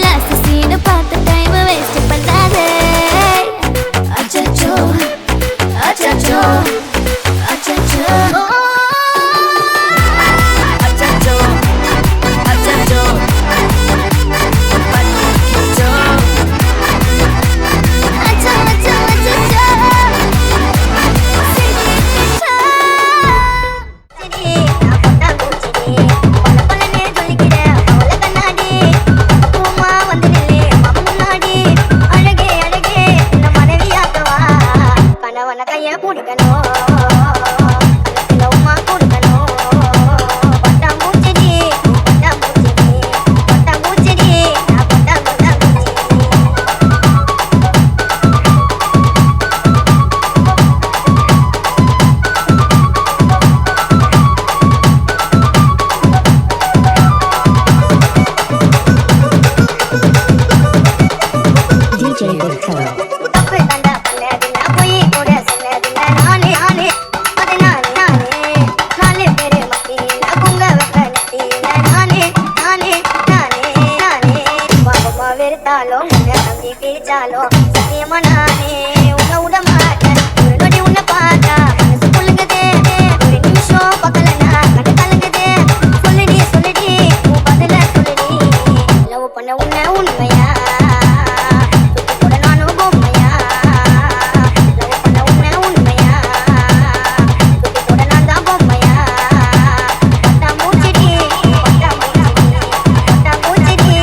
லாஸ்ட் சீனை பார்த்து டைம் வேஸ்ட் பண்ணாத அச்சச்சோ அச்சச்சோ அச்சச்சோ அச்சச்சோ அச்சச்சோ பத்திக்கிச்சோ அச்சோ அச்சோ அச்சச்சோ சிக்கிக்கிச்சோ சிடி நான் பூச்சிடி பொல பொலனே ஜொலிக்கிற பவள கண்ணாடி பூமா வந்து நில்லே மாமன் முன்னாடி அழகே அழகே இந்த மனைவியாக்கவா கணவன கைய பிடிக்கணும் உமா கொடுக்கணும் பட்டாம்பூச்செடி பட்டாம்பூச்செடி பட்டாம்பூச்செடி நான் பட்டாம்பூச்செடி தப்பு தண்டா பண்ணதில்ல போய் கூட சொன்னதில்ல நானே நானே அது நானே நானே நாலு பேரு மத்தியில பொங்க வைக்க நெத்தியில நானே நானே நானே நானே பாபமா வெறுத்தாலும் உன்னை நம்பி பிரிச்சாலும் சத்தியமா நானே உன்னை விட மாட்டேன் ஒரு நொடி உன்னை பார்த்தா மனசு புழுங்குதே ஒரு நிமிஷம் பக்கலனா கட்டு கலங்குதே சொல்லுடி சொல்லுடி உன் பதில சொல்லுடி லவ் பண்ண உன்னை உண்மையா நானும் பொம்மையா லவ் பண்ண உன்னை உண்மையா கூட நான் தான் பொம்மையா பட்டாம்பூச்சிடி பட்டாம்பூச்சிடி பட்டாம்பூச்சிடி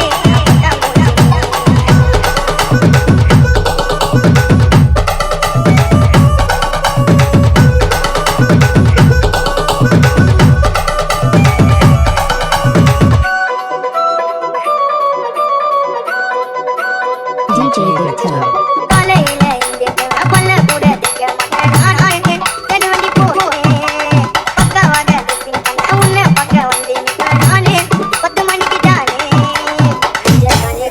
காலையில எந்திரிக்க கொல்ல கூட திக்க மாட்டேன் நானே தெருவண்டி போவேன் பக்கவாக ட்ரெஸ்ஸிங் பண்ண உன்னை பக்க வந்து நிற்க நானே 10 மணிக்கு தானே காலே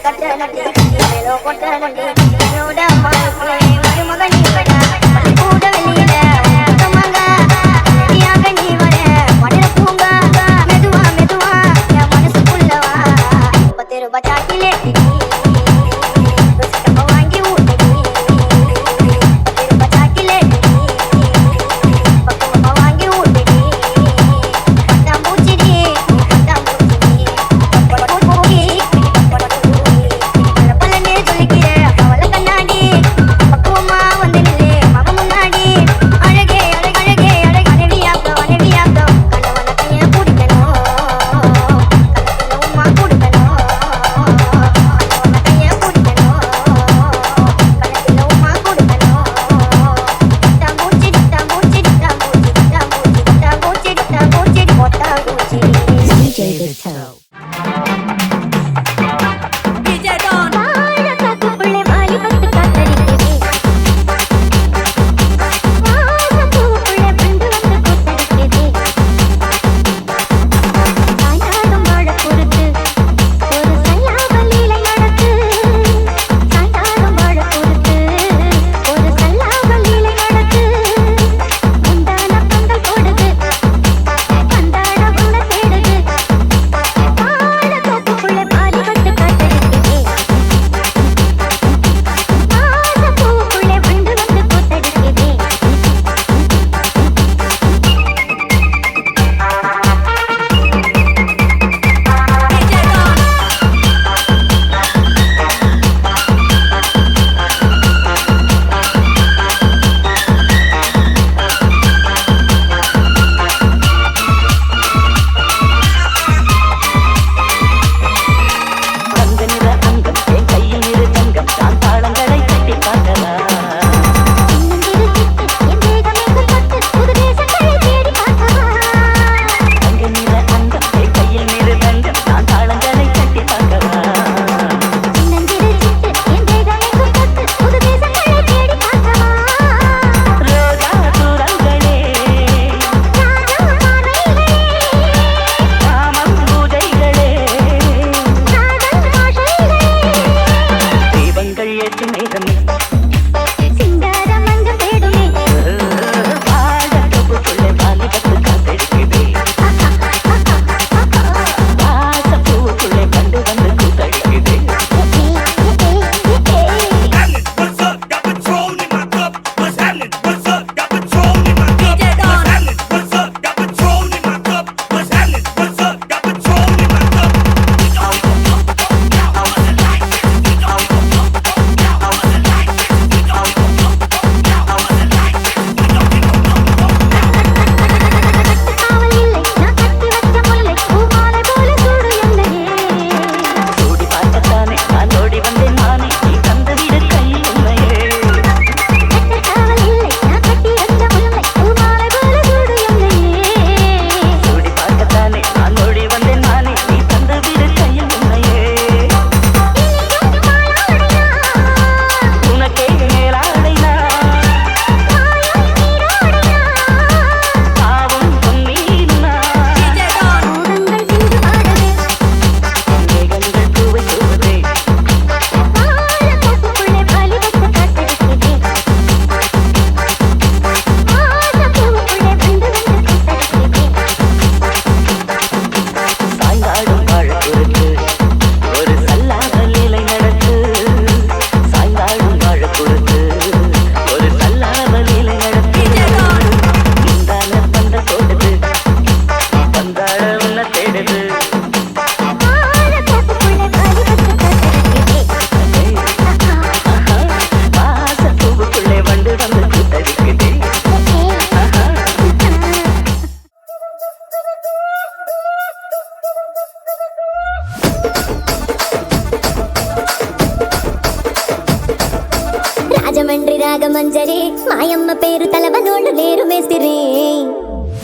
రాజమండ్రి రాగమంజరి మాయమ్మ పేరు తలవనోళ్ళు లేరు మేస్తిరి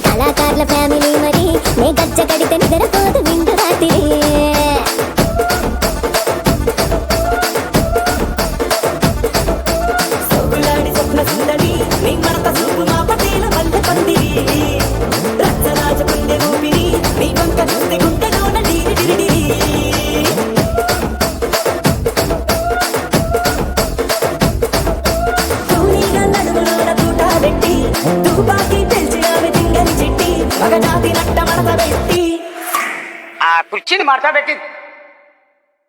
కళాకారుల ఫ్యామిలీ మరి నే గజ్జ కడితే నిద్రపోదు నిండు రాత్రి సోకులాడి స్వప్న సుందరి నీ మడత చూపు మా పటేల బంధ పందిరి రచ్చరాజ పుండె ఊపిరి నీ వంక చూస్తే గుంటలోన డీరి డిరి డిరి ಮಾಡ್ಸಬೇಕಿ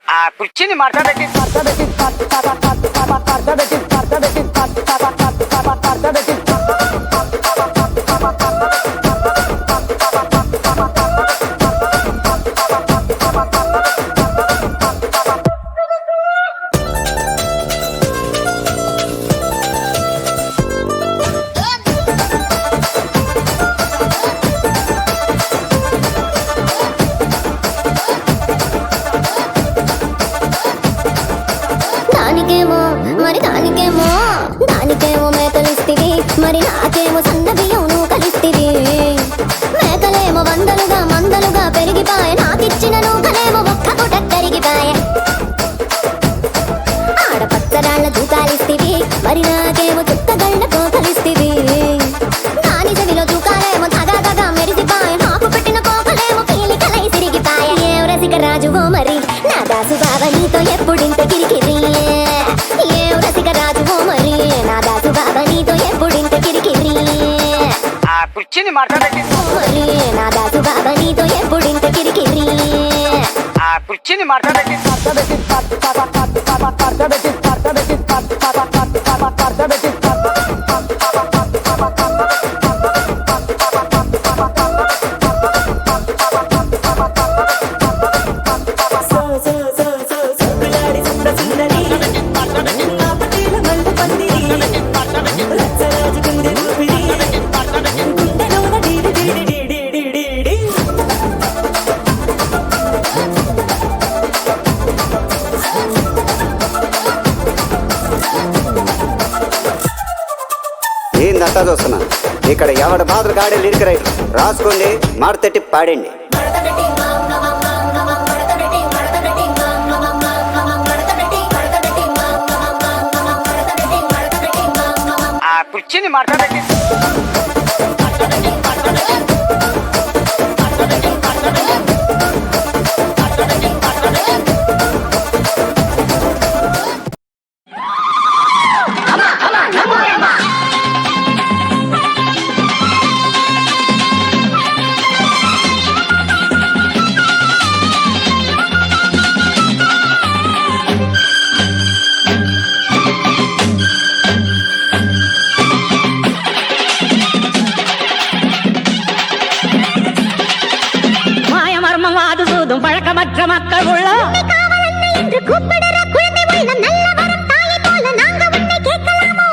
ಆ ಕುರ್ಚಿನಿ ಮಾಡ್ಸಬೇಕಿ దానికేమో మేకలిస్తివి మరి నాకేమో సన్న బియ్యం నువ్వు కలిస్తివి మేకలేమో వందలుగా మందలుగా పెరిగిపాయ నాకిచ్చిన నూకలేమో ఒక్క పూట కరిగిపాయ ఆడపచ్చరాళ్ళ దూకాలిస్తివి మరి నాకేమో చుక్కగళ్ళ కోకలిస్తివి దాని చెవిలో దూకాలేమో తగాగా మెరిసిపాయ నాకు పెట్టిన కోకలేమో పీలికలై సిరిగిపాయ ఏం రసిక రాజువో మరి నా దాసు బావ నీతో ఎప్పుడింత కిరికిరి ఏం రసిక రాజువో మరి నా దాసు బావ నీతో ఎప్పుడింత కిరికిరి ఆ కుర్చిని ಮಾಡ್ಸಬೇಕಿ మరి నా దాసు బావ నీతో ఎప్పుడింత కిరికిరి ఆ కుర్చిని ಮಾಡ್ಸಬೇಕಿ ఏందంతా చూస్తున్నా ఇక్కడ ఎవడ బాధలు గాడే లిరిక్ రైటర్ రాసుకోండి మాడతెట్టి పాడండి ఆ కుర్చిని ಮಾಡ್ಸಬೇಕಿ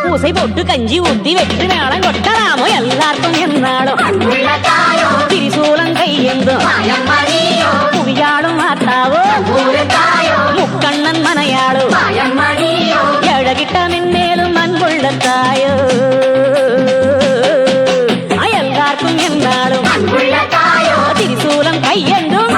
பூசை போட்டு கஞ்சி ஊத்தி வெற்றி மேளம் கொட்டலாமோ எல்லாருக்கும் என்னாலும் திரிசூலம் கையெந்தும் புவியாடும் மாத்தாவோ முக்கண்ணன் மனையாளோ எழகிட்ட மின்னேலும் அன்புள்ள தாயோ எல்லாருக்கும் என்னாலும் திரிசூலம் கையெந்தும்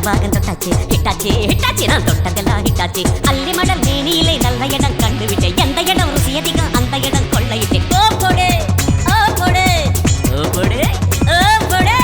பாகம் தொட்டாச்சு ஹிட்டாச்சு ஹிட்டாச்சு நான் தொட்டதெல்லாம் ஹிட்டாச்சு அள்ளி மடல் மேனியிலே நல்ல இடம் கண்டுவிட்டேன் எந்த இடம் ருசி அதிகம் அந்த இடம் கொள்ளையிட்டேன் ஓ போடு ஓ போடு ஓ போடு ஓ போடு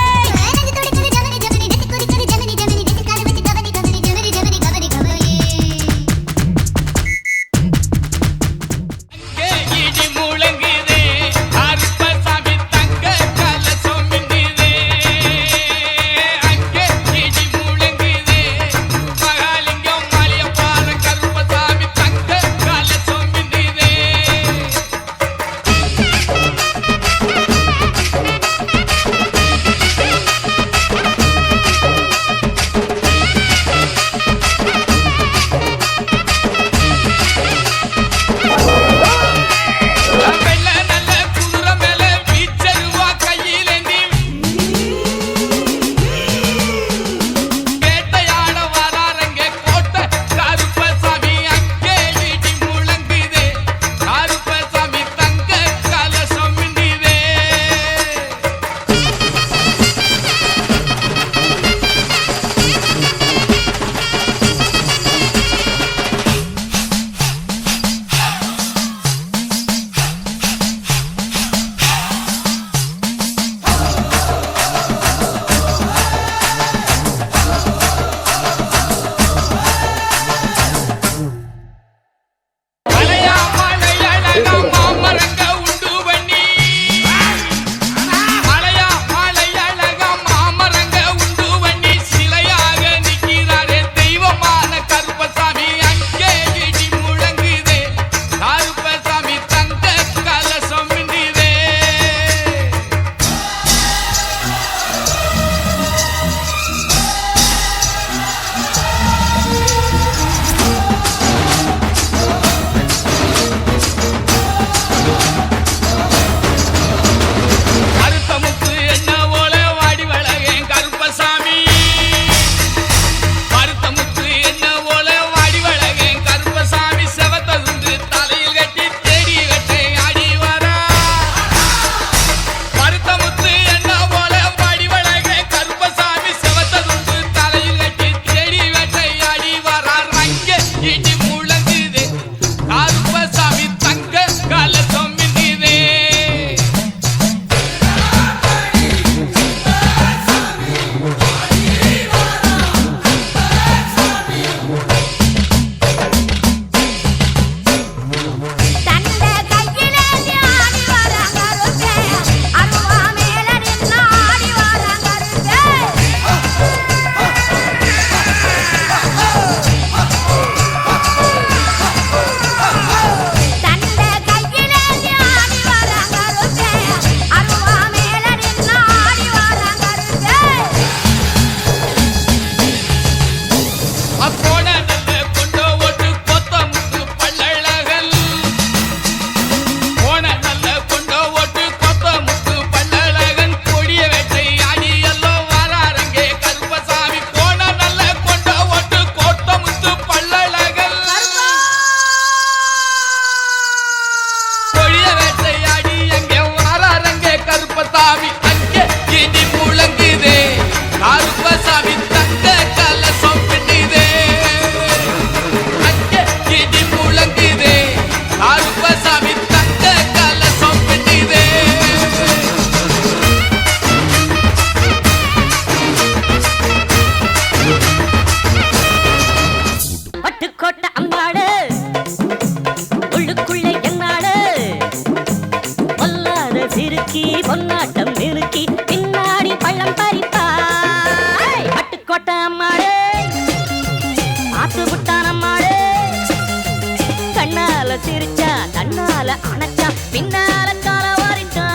சிரிச்சா தன்னால அணைச்சா பின்னால கால வாரிச்சா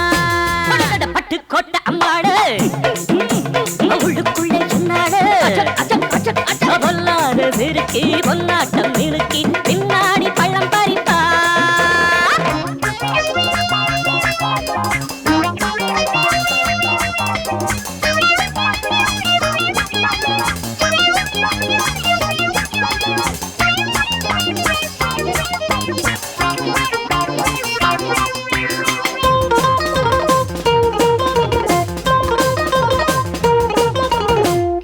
பட்டு கொட்ட அம்மாடு உள்ளுக்குள்ள சொன்னாடு பொல்லாத சிறுக்கி பொன்னாட்டம் நிறுக்கி பின்னாடி பள்ளம் பறிப்பா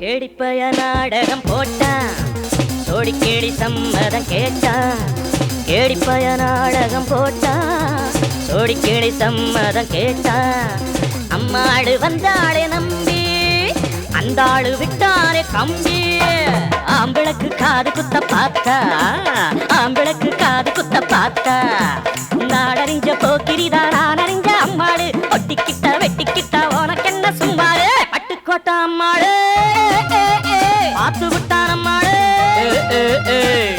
கேடிப்பய நாடகம் சம்மதம் கேட்டான் கேடிப்பய நாடகம் போட்டான் சோடிக்கிளி சம்மதம் கேட்டான் அம்மாடு வந்தாளே நம்பி அந்த ஆளு விட்டானே கம்பி ஆம்பிளக்கு காது குத்த பார்த்தா ஆம்பிளக்கு காது குத்த பார்த்தா நாடறிஞ்ச போக்கிரிதான் நான் அறிஞ்ச அம்மாடு ஒட்டிக்கிட்ட வெட்டிக்கிட்ட உனக்கு என்ன சும்மாடு பட்டுக்கோட்டை அம்மாடு பார்த்து விட்டான் அம்மாடு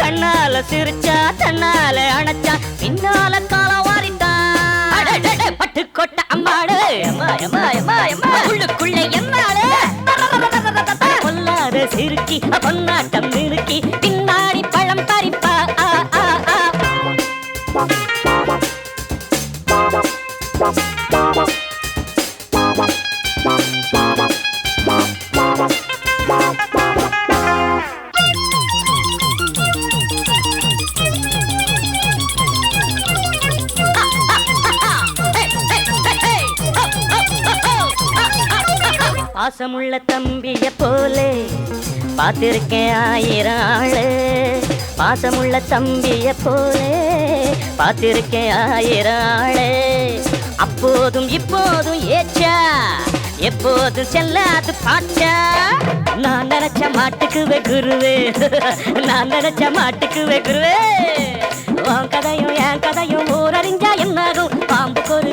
கண்ணால சிரிச்சா தன்னால அணைச்சா பின்னால காலம் வாரிட்டான் பட்டுக்கோட்டை அம்மாடு உள்ளுக்குள்ள என்னாடு பொல்லாத சிறுக்கி பொன்னாட்டம் நிறுக்கி பின்னாடி பழம் பறிப்பா பாசமுள்ள தம்பிய போலே பார்த்திருக்கேன் ஆயிரம் ஆளு பாசமுள்ள தம்பிய போலே பார்த்திருக்கேன் ஆயிரம் ஆளு அப்போதும் இப்போதும் ஏச்சா எப்போதும் செல்லாது பாச்சா நான் நினைச்ச மாட்டுக்குவே குருவே நான் நினைச்ச மாட்டுக்குவே குருவே உன் கதையும் என் கதையும் ஊரறிஞ்சா என்னாகும் பாம்புக்கு ஒரு